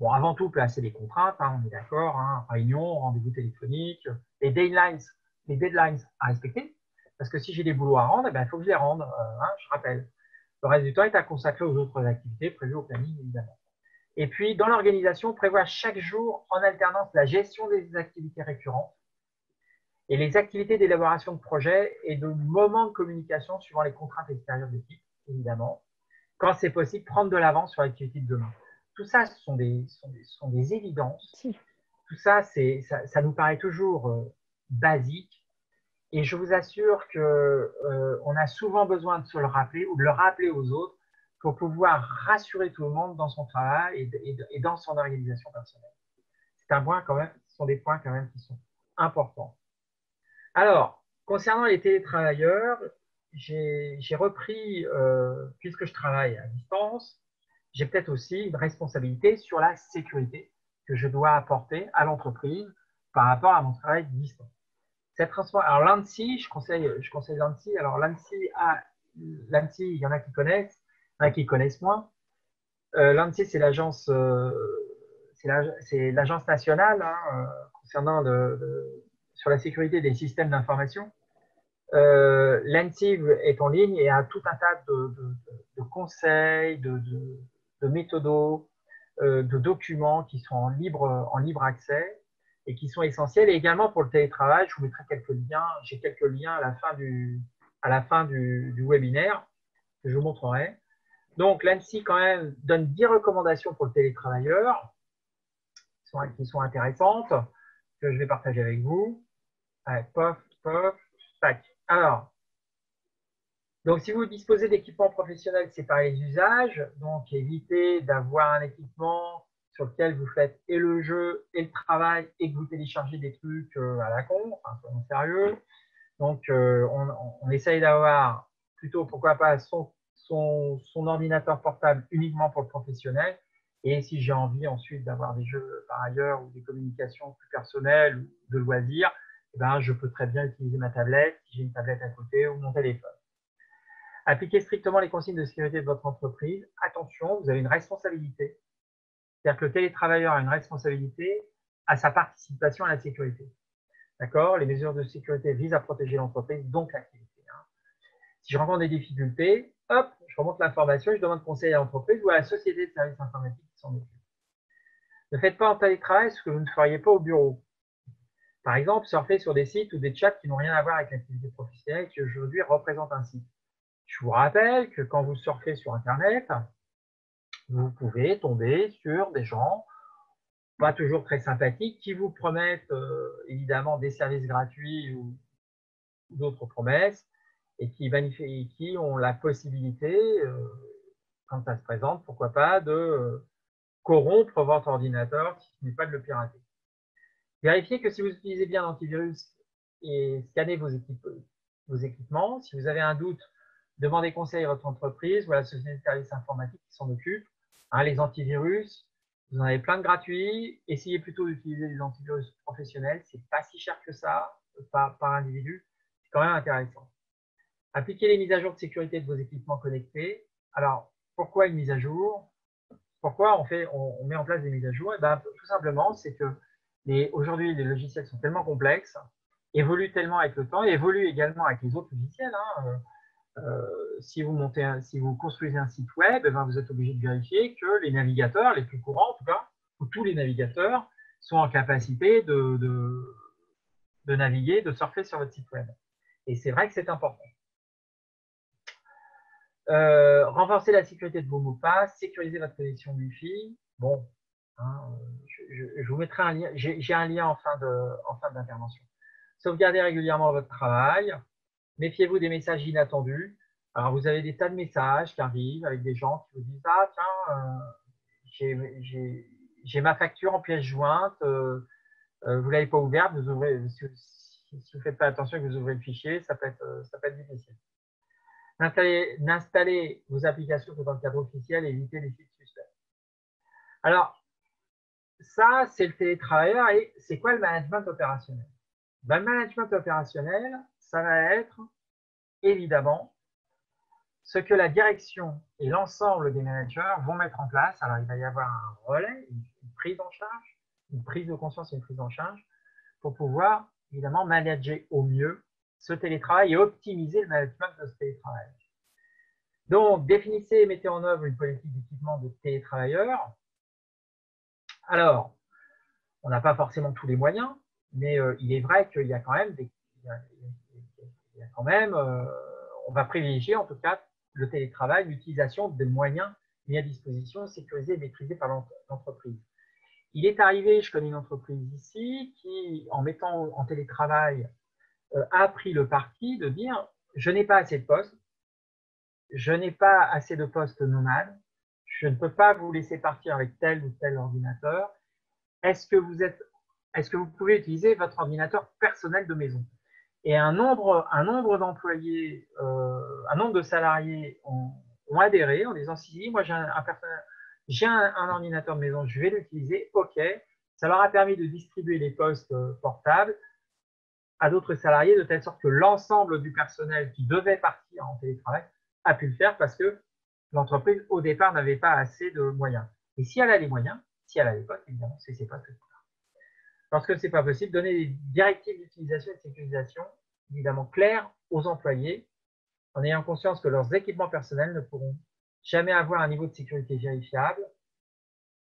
Bon, avant tout, placer des contraintes, hein, on est d'accord, hein, réunion, rendez-vous téléphonique, les deadlines à respecter. Parce que si j'ai des boulots à rendre, il faut que je les rende, hein, je rappelle. Le reste du temps est à consacrer aux autres activités prévues au planning, évidemment. Et puis, dans l'organisation, prévoir chaque jour en alternance la gestion des activités récurrentes et les activités d'élaboration de projets et de moments de communication suivant les contraintes extérieures de l'équipe, évidemment. Quand c'est possible, prendre de l'avance sur l'activité de demain. Tout ça, ce sont des évidences. Tout ça, ça nous paraît toujours basique. Et je vous assure qu'on a souvent besoin de se le rappeler ou de le rappeler aux autres pour pouvoir rassurer tout le monde dans son travail et dans son organisation personnelle. C'est un point quand même, ce sont des points quand même qui sont importants. Alors, concernant les télétravailleurs, j'ai repris, puisque je travaille à distance, j'ai peut-être aussi une responsabilité sur la sécurité que je dois apporter à l'entreprise par rapport à mon travail de distance. Alors l'ANSSI, je conseille l'ANSSI. Alors l'ANSSI, il y en a qui connaissent, il y en a qui connaissent moins. L'ANSSI, c'est l'agence nationale hein, concernant sur la sécurité des systèmes d'information. L'ANSSI est en ligne et a tout un tas de conseils, de méthodos, de documents qui sont en libre accès et qui sont essentiels. Et également pour le télétravail, je vous mettrai quelques liens. J'ai quelques liens à la fin du webinaire que je vous montrerai. Donc, l'ANSSI, quand même, donne 10 recommandations pour le télétravailleur qui sont intéressantes, que je vais partager avec vous. Allez, pof, pof, tac. Alors, donc, si vous disposez d'équipements professionnels, séparez les usages. Donc, évitez d'avoir un équipement sur lequel vous faites et le jeu et le travail et que vous téléchargez des trucs à la con, enfin, soyons sérieux. Donc, on essaye d'avoir plutôt, pourquoi pas, son ordinateur portable uniquement pour le professionnel. Et si j'ai envie ensuite d'avoir des jeux par ailleurs ou des communications plus personnelles ou de loisirs, eh ben, je peux très bien utiliser ma tablette, si j'ai une tablette à côté, ou mon téléphone. Appliquez strictement les consignes de sécurité de votre entreprise. Attention, vous avez une responsabilité. C'est-à-dire que le télétravailleur a une responsabilité à sa participation à la sécurité. D'accord? Les mesures de sécurité visent à protéger l'entreprise, donc l'activité. Hein. Si je rencontre des difficultés, hop, je remonte l'information et je demande conseil à l'entreprise ou à la société de services informatiques qui s'en occupe. Ne faites pas en télétravail ce que vous ne feriez pas au bureau. Par exemple, surfer sur des sites ou des chats qui n'ont rien à voir avec l'activité professionnelle qui aujourd'hui représentent un site. Je vous rappelle que quand vous surfez sur Internet, vous pouvez tomber sur des gens pas toujours très sympathiques qui vous promettent évidemment des services gratuits ou d'autres promesses et qui ont la possibilité, quand ça se présente, pourquoi pas, de corrompre votre ordinateur si ce n'est pas de le pirater. Vérifiez que si vous utilisez bien l'antivirus et scannez vos équipements, si vous avez un doute, demandez conseil à votre entreprise ou à la société de services informatiques qui s'en occupe. Hein, les antivirus, vous en avez plein de gratuits. Essayez plutôt d'utiliser des antivirus professionnels. Ce n'est pas si cher que ça par individu. C'est quand même intéressant. Appliquez les mises à jour de sécurité de vos équipements connectés. Alors, pourquoi une mise à jour? Pourquoi on met en place des mises à jour? Tout simplement, c'est que aujourd'hui, les logiciels sont tellement complexes, évoluent tellement avec le temps, et évoluent également avec les autres logiciels. Hein. Si vous construisez un site web, vous êtes obligé de vérifier que les navigateurs, les plus courants en tout cas, ou tous les navigateurs, sont en capacité de naviguer, de surfer sur votre site web. Et c'est vrai que c'est important. Renforcer la sécurité de vos mots de passe, sécuriser votre connexion Wi-Fi. Bon, hein, je vous mettrai un lien, j'ai un lien en fin d'intervention. Sauvegardez régulièrement votre travail. Méfiez-vous des messages inattendus. Alors, vous avez des tas de messages qui arrivent avec des gens qui vous disent « Ah, tiens, j'ai ma facture en pièce jointe, vous ne l'avez pas ouverte, vous ouvrez, si vous ne faites pas attention et que vous ouvrez le fichier, ça peut être difficile. N'installez vos applications que dans le cadre officiel et évitez les sites suspects. Alors, ça, c'est le télétravailleur. Et c'est quoi le management opérationnel? Ben, le management opérationnel, ça va être évidemment ce que la direction et l'ensemble des managers vont mettre en place. Alors, il va y avoir un relais, une prise en charge, une prise de conscience et une prise en charge pour pouvoir évidemment manager au mieux ce télétravail et optimiser le management de ce télétravail. Donc, définissez et mettez en œuvre une politique d'équipement de télétravailleurs. Alors, on n'a pas forcément tous les moyens, mais il est vrai qu'il y a quand même on va privilégier en tout cas le télétravail, l'utilisation des moyens mis à disposition, sécurisés et maîtrisés par l'entreprise. Il est arrivé, je connais une entreprise ici qui, en mettant en télétravail, a pris le parti de dire « je n'ai pas assez de postes, je n'ai pas assez de postes nomades, je ne peux pas vous laisser partir avec tel ou tel ordinateur. Est-ce que vous pouvez utiliser votre ordinateur personnel de maison ?» Et un nombre d'employés, un nombre de salariés ont adhéré en disant « si, moi j'ai un ordinateur de maison, je vais l'utiliser, ok ». Ça leur a permis de distribuer les postes portables à d'autres salariés de telle sorte que l'ensemble du personnel qui devait partir en télétravail a pu le faire parce que l'entreprise, au départ, n'avait pas assez de moyens. Et si elle a les moyens, si elle a les postes, évidemment, c'est pas possible. Lorsque ce n'est pas possible, donner des directives d'utilisation et de sécurisation, évidemment claires aux employés, en ayant conscience que leurs équipements personnels ne pourront jamais avoir un niveau de sécurité vérifiable,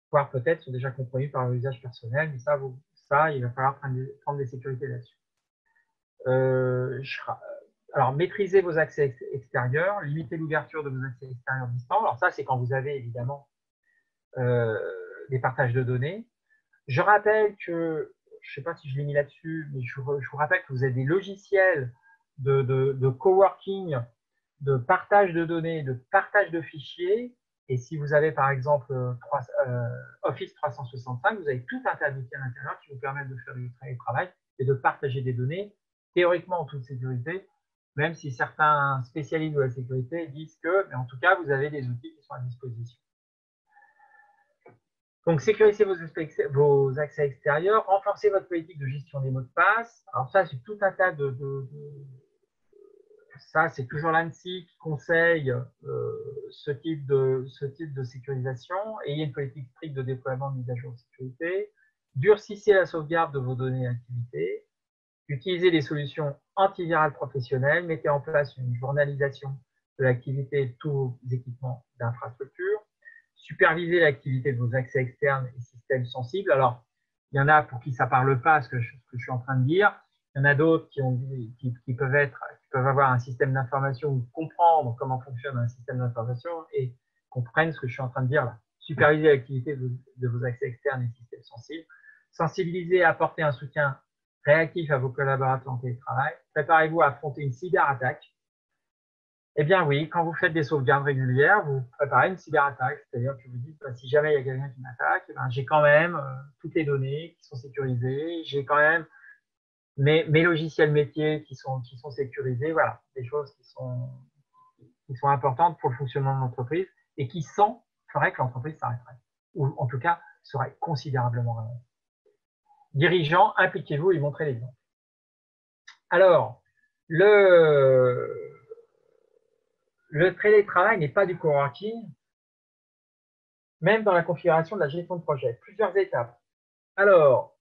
voire peut-être sont déjà compromis par leur usage personnel, mais ça il va falloir prendre des sécurités là-dessus. Alors, maîtrisez vos accès extérieurs, limitez l'ouverture de vos accès extérieurs distants. Alors ça, c'est quand vous avez évidemment des partages de données. Je rappelle que, je ne sais pas si je l'ai mis là-dessus, mais je vous rappelle que vous avez des logiciels de coworking, de partage de données, de partage de fichiers. Et si vous avez par exemple Office 365, vous avez tout un tas d'outils à l'intérieur qui vous permettent de faire du travail et de partager des données, théoriquement en toute sécurité, même si certains spécialistes de la sécurité disent que, mais en tout cas, vous avez des outils qui sont à disposition. Donc, sécurisez vos accès extérieurs, renforcez votre politique de gestion des mots de passe. Alors ça, c'est tout un tas ça, c'est toujours l'ANSSI qui conseille ce type de sécurisation. Ayez une politique stricte de déploiement de mise à jour de sécurité. Durcissez la sauvegarde de vos données d'activité. Utilisez des solutions antivirales professionnelles. Mettez en place une journalisation de l'activité de tous vos équipements d'infrastructure. Supervisez l'activité de vos accès externes et systèmes sensibles. Alors, il y en a pour qui ça ne parle pas, ce que je suis en train de dire. Il y en a d'autres qui peuvent avoir un système d'information ou comprendre comment fonctionne un système d'information et comprennent ce que je suis en train de dire là. Superviser l'activité de vos accès externes et systèmes sensibles. Sensibiliser et apporter un soutien réactif à vos collaborateurs en télétravail. Préparez-vous à affronter une cyberattaque. Eh bien oui, quand vous faites des sauvegardes régulières, vous préparez une cyberattaque, c'est-à-dire que vous dites, si jamais il y a quelqu'un qui m'attaque, j'ai quand même toutes les données qui sont sécurisées, j'ai quand même mes logiciels métiers qui sont sécurisés, voilà, des choses qui sont importantes pour le fonctionnement de l'entreprise et qui feraient que l'entreprise s'arrêterait, ou en tout cas serait considérablement ralenti. Dirigeants, impliquez-vous et montrez l'exemple. Alors, le télétravail n'est pas du coworking, même dans la configuration de la gestion de projet. Plusieurs étapes. Alors,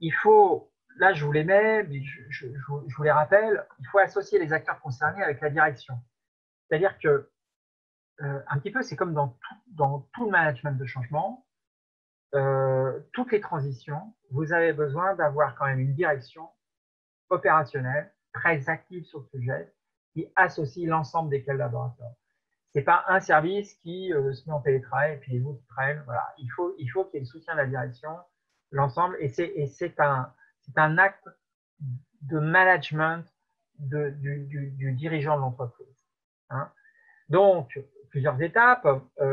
il faut, là je vous les mets, mais je vous les rappelle, il faut associer les acteurs concernés avec la direction. C'est-à-dire que, un petit peu, c'est comme dans tout le management de changement, toutes les transitions, vous avez besoin d'avoir quand même une direction opérationnelle, très active sur le sujet, qui associe l'ensemble des collaborateurs. Ce n'est pas un service qui se met en télétravail et puis les autres traînent. Voilà. Il faut qu'il y ait le soutien de la direction, l'ensemble, et c'est un acte de management du dirigeant de l'entreprise. Hein. Donc, plusieurs étapes.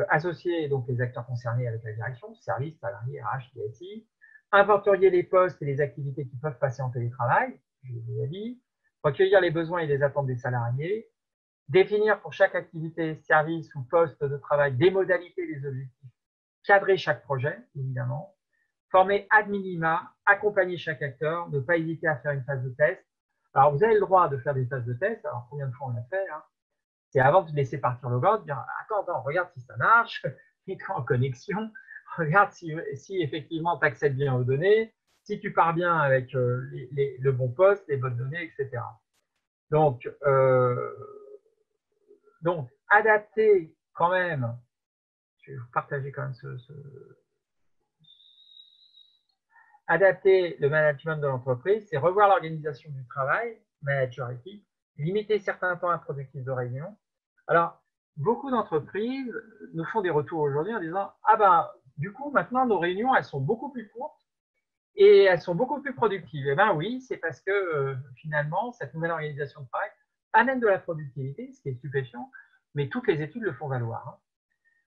Associer donc les acteurs concernés avec la direction, services, salariés, RH, DSI. Inventorier les postes et les activités qui peuvent passer en télétravail, je vous l'ai dit. Recueillir les besoins et les attentes des salariés. Définir pour chaque activité, service ou poste de travail des modalités, des objectifs. Cadrer chaque projet, évidemment. Former ad minima, accompagner chaque acteur, ne pas hésiter à faire une phase de test. Alors, vous avez le droit de faire des phases de test. Alors, combien de fois on l'a fait hein? C'est avant de laisser partir le gars, de dire attends, regarde si ça marche, mets-toi en connexion, regarde si effectivement tu accèdes bien aux données, si tu pars bien avec le bon poste, les bonnes données, etc. Donc, adapter quand même, je vais vous partager quand même adapter le management de l'entreprise, c'est revoir l'organisation du travail, manager équipe, limiter certains temps improductifs de réunion. Alors, beaucoup d'entreprises nous font des retours aujourd'hui en disant « Ah ben, du coup, maintenant, nos réunions, elles sont beaucoup plus courtes et elles sont beaucoup plus productives. » Eh bien oui, c'est parce que finalement, cette nouvelle organisation de travail amène de la productivité, ce qui est stupéfiant, mais toutes les études le font valoir. Hein.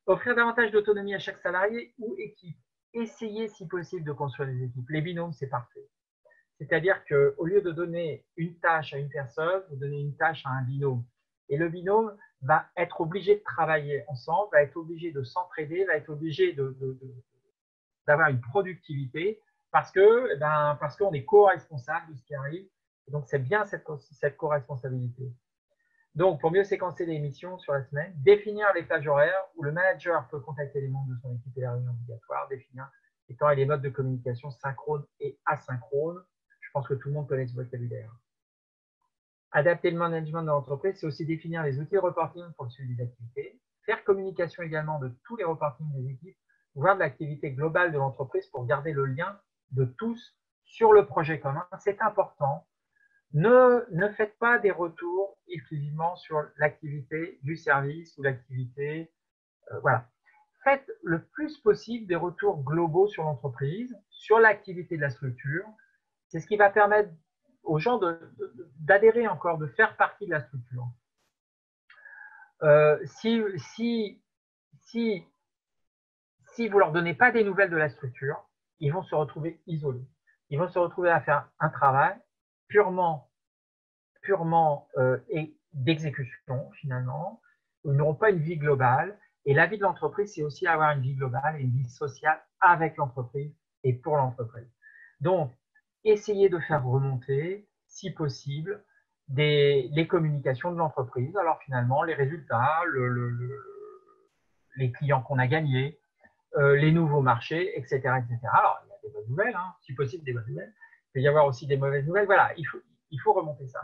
Offrir davantage d'autonomie à chaque salarié ou équipe. Essayer, si possible, de construire des équipes. Les binômes, c'est parfait. C'est-à-dire qu'au lieu de donner une tâche à une personne, vous donnez une tâche à un binôme. Et le binôme va être obligé de travailler ensemble, va être obligé de s'entraider, va être obligé d'avoir une productivité parce qu'on est co-responsable de ce qui arrive. Et donc, c'est bien cette co-responsabilité. Donc, pour mieux séquencer les missions sur la semaine, définir les plages horaires où le manager peut contacter les membres de son équipe et les réunions obligatoires, définir les temps et les modes de communication synchrones et asynchrones. Je pense que tout le monde connaît ce vocabulaire. Adapter le management de l'entreprise, c'est aussi définir les outils de reporting pour le suivi des activités, faire communication également de tous les reportings des équipes, voir de l'activité globale de l'entreprise pour garder le lien de tous sur le projet commun. C'est important. Ne faites pas des retours exclusivement sur l'activité du service ou l'activité. Voilà. Faites le plus possible des retours globaux sur l'entreprise, sur l'activité de la structure. C'est ce qui va permettre aux gens d'adhérer encore, de faire partie de la structure. Si vous ne leur donnez pas des nouvelles de la structure, ils vont se retrouver isolés. Ils vont se retrouver à faire un travail purement d'exécution, finalement. Ils n'auront pas une vie globale. Et la vie de l'entreprise, c'est aussi avoir une vie globale et une vie sociale avec l'entreprise et pour l'entreprise. Donc, essayez de faire remonter, si possible, les communications de l'entreprise. Alors, finalement, les résultats, les clients qu'on a gagnés, les nouveaux marchés, etc., etc. Alors, il y a des bonnes nouvelles, hein, si possible, des bonnes nouvelles. Il peut y avoir aussi des mauvaises nouvelles. Voilà, il faut remonter ça.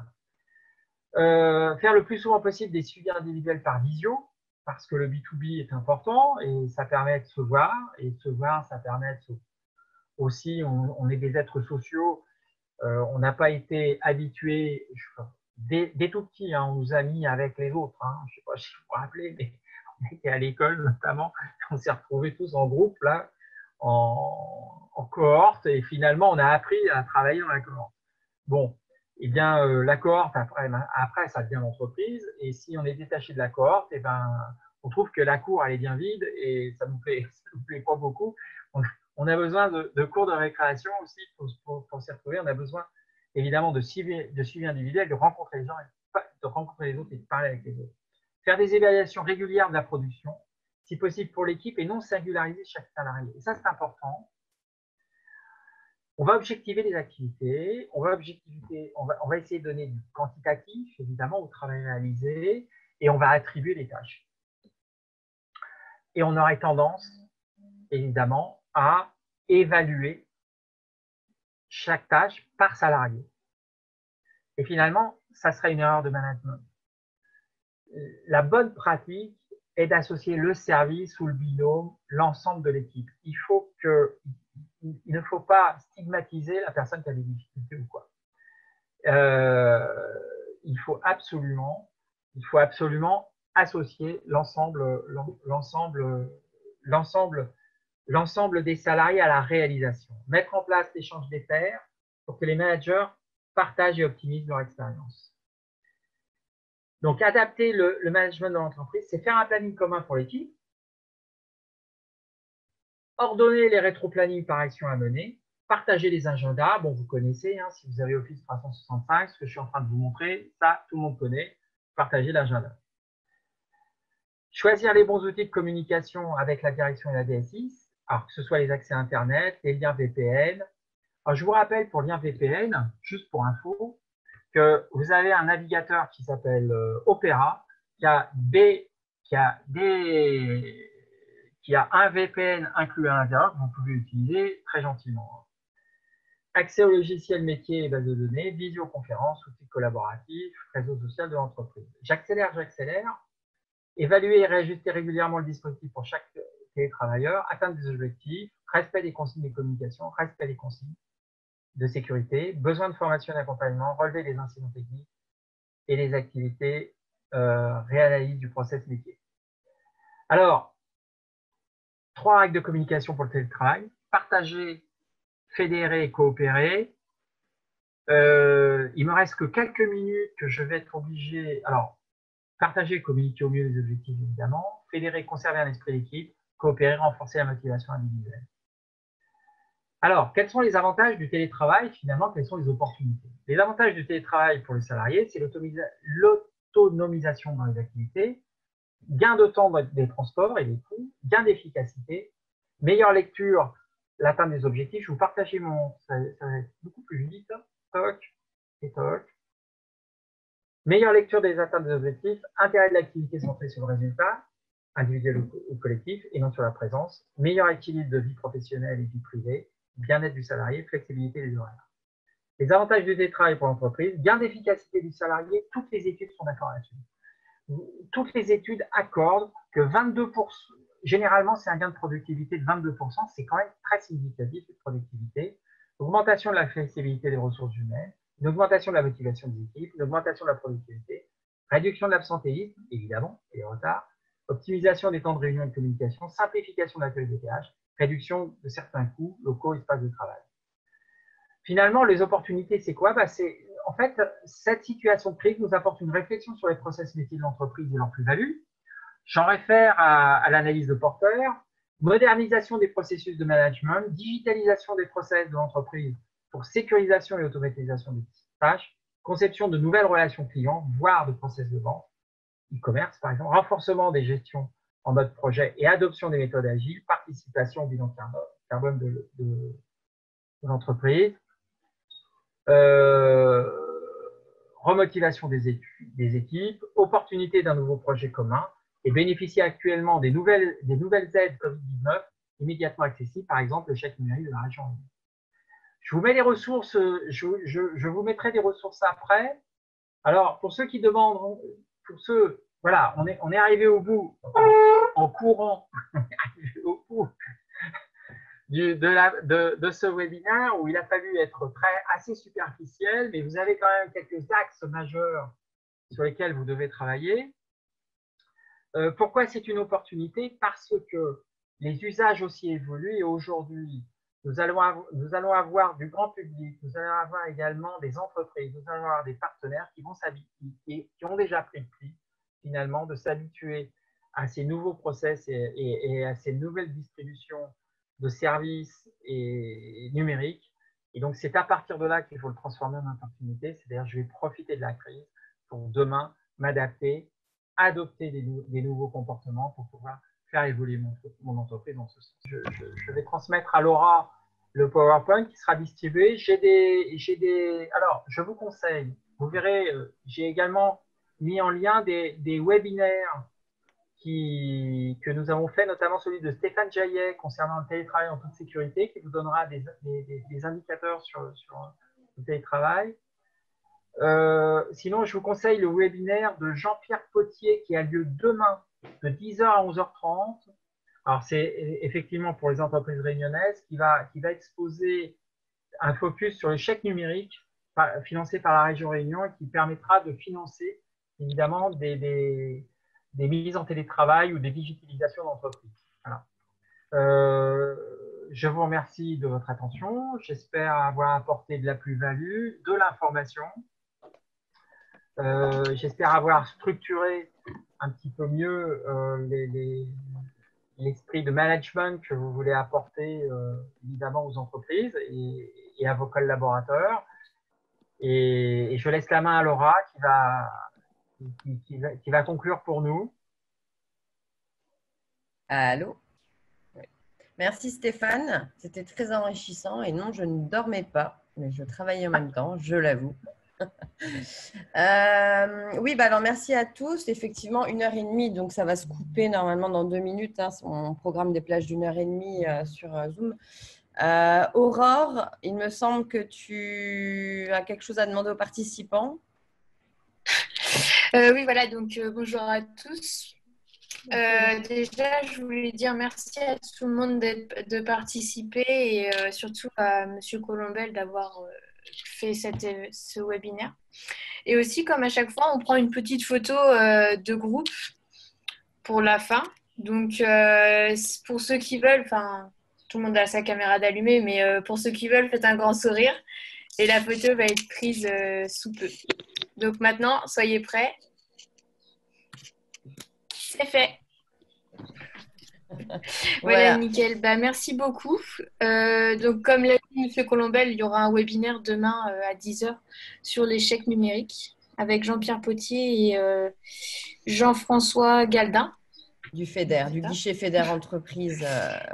Faire le plus souvent possible des suivis individuels par visio, parce que le B2B est important et ça permet de se voir. Et se voir, ça permet aussi, on est des êtres sociaux, on n'a pas été habitués, dès tout petit, hein, on nous a mis avec les autres. Hein, je ne sais pas si vous vous rappelez, mais on était à l'école notamment, on s'est retrouvés tous en groupe, là, en cohorte, et finalement, on a appris à travailler dans la cohorte. Bon, eh bien, la cohorte, après, ça devient l'entreprise. Et si on est détaché de la cohorte, eh ben, on trouve que la cour, elle est bien vide et ça ne nous plaît pas beaucoup. On a besoin de cours de récréation aussi pour s'y retrouver. On a besoin, évidemment, de suivi individuel, de rencontrer les gens, de rencontrer les autres et de parler avec les autres. Faire des évaluations régulières de la production, si possible pour l'équipe, et non singulariser chaque salarié. Et ça, c'est important. On va objectiver les activités, on va essayer de donner du quantitatif, évidemment, au travail réalisé, et on va attribuer les tâches. Et on aurait tendance, évidemment, à évaluer chaque tâche par salarié. Et finalement, ça serait une erreur de management. La bonne pratique est d'associer le service ou le binôme, l'ensemble de l'équipe. Il ne faut pas stigmatiser la personne qui a des difficultés ou quoi. Il faut absolument associer l'ensemble des salariés à la réalisation. Mettre en place l'échange des pairs pour que les managers partagent et optimisent leur expérience. Donc, adapter le management de l'entreprise, c'est faire un planning commun pour l'équipe, ordonner les rétro-plannings par action à mener, partager les agendas. Bon, vous connaissez, hein, si vous avez Office 365, ce que je suis en train de vous montrer, ça, tout le monde connaît, partager l'agenda. Choisir les bons outils de communication avec la direction et la DSI, alors que ce soit les accès Internet, les liens VPN. Alors, je vous rappelle pour lien VPN, juste pour info, que vous avez un navigateur qui s'appelle Opera, qui a un VPN inclus à l'intérieur que vous pouvez utiliser très gentiment. Accès aux logiciels métiers et bases de données, visioconférence, outils collaboratifs, réseau social de l'entreprise. J'accélère. Évaluer et réajuster régulièrement le dispositif pour chaque télétravailleur, atteindre des objectifs, respect des consignes de communication, respect des consignes de sécurité, besoin de formation et d'accompagnement, relever les incidents techniques et les activités, réanalyse du process métier. Alors, 3 règles de communication pour le télétravail: partager, fédérer et coopérer. Il me reste que quelques minutes que je vais être obligé. Alors, partager et communiquer au mieux les objectifs, évidemment. Fédérer, conserver un esprit d'équipe. Coopérer, renforcer la motivation individuelle. Alors, quels sont les avantages du télétravail? Finalement, quelles sont les opportunités? Les avantages du télétravail pour le salarié, c'est l'autonomisation dans les activités, gain de temps des transports et des coûts, gain d'efficacité, meilleure lecture, l'atteinte des objectifs. Je vous partage ça va être beaucoup plus vite. Toc et toc. Meilleure lecture des atteintes des objectifs, intérêt de l'activité centrée sur le résultat, individuel ou collectif, et non sur la présence. Meilleur équilibre de vie professionnelle et vie privée, bien-être du salarié, flexibilité des horaires. Les avantages du télétravail pour l'entreprise, gain d'efficacité du salarié, toutes les études sont d'accord là-dessus. Toutes les études accordent que 22%, généralement c'est un gain de productivité de 22%, c'est quand même très significatif de productivité. Augmentation de la flexibilité des ressources humaines, une augmentation de la motivation des équipes, une augmentation de la productivité, réduction de l'absentéisme, évidemment, et des retards, optimisation des temps de réunion et de communication, simplification de l'accueil des TH, réduction de certains coûts locaux, espaces de travail. Finalement, les opportunités, c'est quoi? En fait, cette situation de crise nous apporte une réflexion sur les process métiers de l'entreprise et leur plus-value. J'en réfère à l'analyse de Porter, modernisation des processus de management, digitalisation des process de l'entreprise pour sécurisation et automatisation des tâches, conception de nouvelles relations clients, voire de process de vente, e-commerce par exemple, renforcement des gestions en mode projet et adoption des méthodes agiles, participation au bilan carbone de l'entreprise, remotivation des équipes, opportunité d'un nouveau projet commun et bénéficier actuellement des nouvelles aides Covid-19 immédiatement accessibles, par exemple le chèque numérique de la région. Je vous mets les ressources, je vous mettrai des ressources après. Alors, pour ceux qui demandent, voilà, on est arrivé au bout en courant au bout de ce webinaire où il a fallu être assez superficiel, mais vous avez quand même quelques axes majeurs sur lesquels vous devez travailler. Pourquoi c'est une opportunité? Parce que les usages aussi évoluent et aujourd'hui, nous allons avoir du grand public, nous allons avoir également des entreprises, nous allons avoir des partenaires qui vont s'habituer et qui ont déjà pris le pli finalement de s'habituer à ces nouveaux process et à ces nouvelles distributions de services et numériques. Et donc, c'est à partir de là qu'il faut le transformer en opportunité. C'est-à-dire, je vais profiter de la crise pour demain m'adapter, adopter des nouveaux comportements pour pouvoir faire évoluer mon entreprise dans ce sens. Je vais transmettre à Laura le PowerPoint qui sera distribué. Alors, je vous conseille, vous verrez, j'ai également mis en lien des webinaires que nous avons fait, notamment celui de Stéphane Jaillet concernant le télétravail en toute sécurité, qui vous donnera des indicateurs sur le télétravail. Sinon, je vous conseille le webinaire de Jean-Pierre Potier qui a lieu demain de 10h à 11h30. Alors, c'est effectivement pour les entreprises réunionnaises qui va exposer un focus sur le chèque numérique financé par la région Réunion et qui permettra de financer évidemment des mises en télétravail ou des digitalisations d'entreprise. Voilà. Je vous remercie de votre attention. J'espère avoir apporté de la plus-value, de l'information. J'espère avoir structuré un petit peu mieux l'esprit de management que vous voulez apporter évidemment aux entreprises et à vos collaborateurs. Et je laisse la main à Laura qui va conclure pour nous. Allô? Oui. Merci Stéphane, c'était très enrichissant et non, je ne dormais pas, mais je travaillais en même temps, je l'avoue. Oui, bah alors merci à tous. Effectivement, 1h30, donc ça va se couper normalement dans 2 minutes. Hein, on programme des plages d'1h30 sur Zoom. Aurore, il me semble que tu as quelque chose à demander aux participants. Oui, voilà, donc bonjour à tous. Déjà, je voulais dire merci à tout le monde de participer et surtout à Monsieur Colombel d'avoir fait ce webinaire. Et aussi, comme à chaque fois, on prend une petite photo de groupe pour la fin. Donc, pour ceux qui veulent, enfin, tout le monde a sa caméra d'allumée, mais pour ceux qui veulent, faites un grand sourire et la photo va être prise sous peu. Donc maintenant, soyez prêts. C'est fait. Voilà, nickel. Bah, merci beaucoup. Donc, comme l'a dit M. Colombel, il y aura un webinaire demain à 10h sur l'échec numérique avec Jean-Pierre Potier et Jean-François Galdin. Du FEDER, du guichet FEDER Entreprise.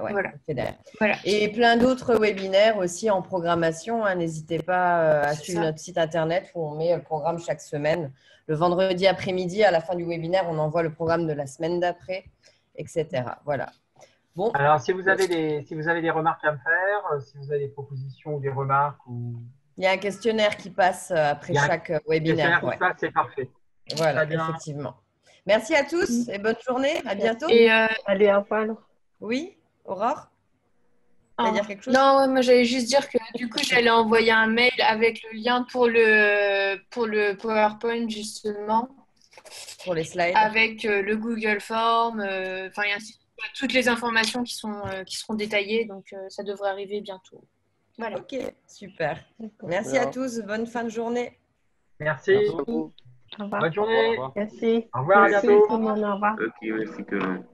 Ouais, voilà. FEDER. Voilà. Et plein d'autres webinaires aussi en programmation. Hein. N'hésitez pas à suivre notre site internet où on met le programme chaque semaine. Le vendredi après-midi, à la fin du webinaire, on envoie le programme de la semaine d'après, etc. Voilà. Bon. Alors, si vous avez des remarques à me faire, si vous avez des propositions ou des remarques. Il y a un questionnaire qui passe après chaque webinaire. Questionnaire qui passe, c'est parfait. Voilà, effectivement. Merci à tous et bonne journée. À bientôt. Et allez, au revoir. Oui, Aurore, tu veux dire quelque chose? Non, moi j'allais juste dire que du coup j'allais envoyer un mail avec le lien pour le PowerPoint justement. Pour les slides. Avec le Google Form, enfin toutes les informations qui seront détaillées, donc ça devrait arriver bientôt. Voilà. Ok, super. Merci à tous. Bonne fin de journée. Merci. Au revoir. Bonne journée. Merci. Au revoir, à bientôt. Tout le monde, au revoir. Ok, merci tout le monde.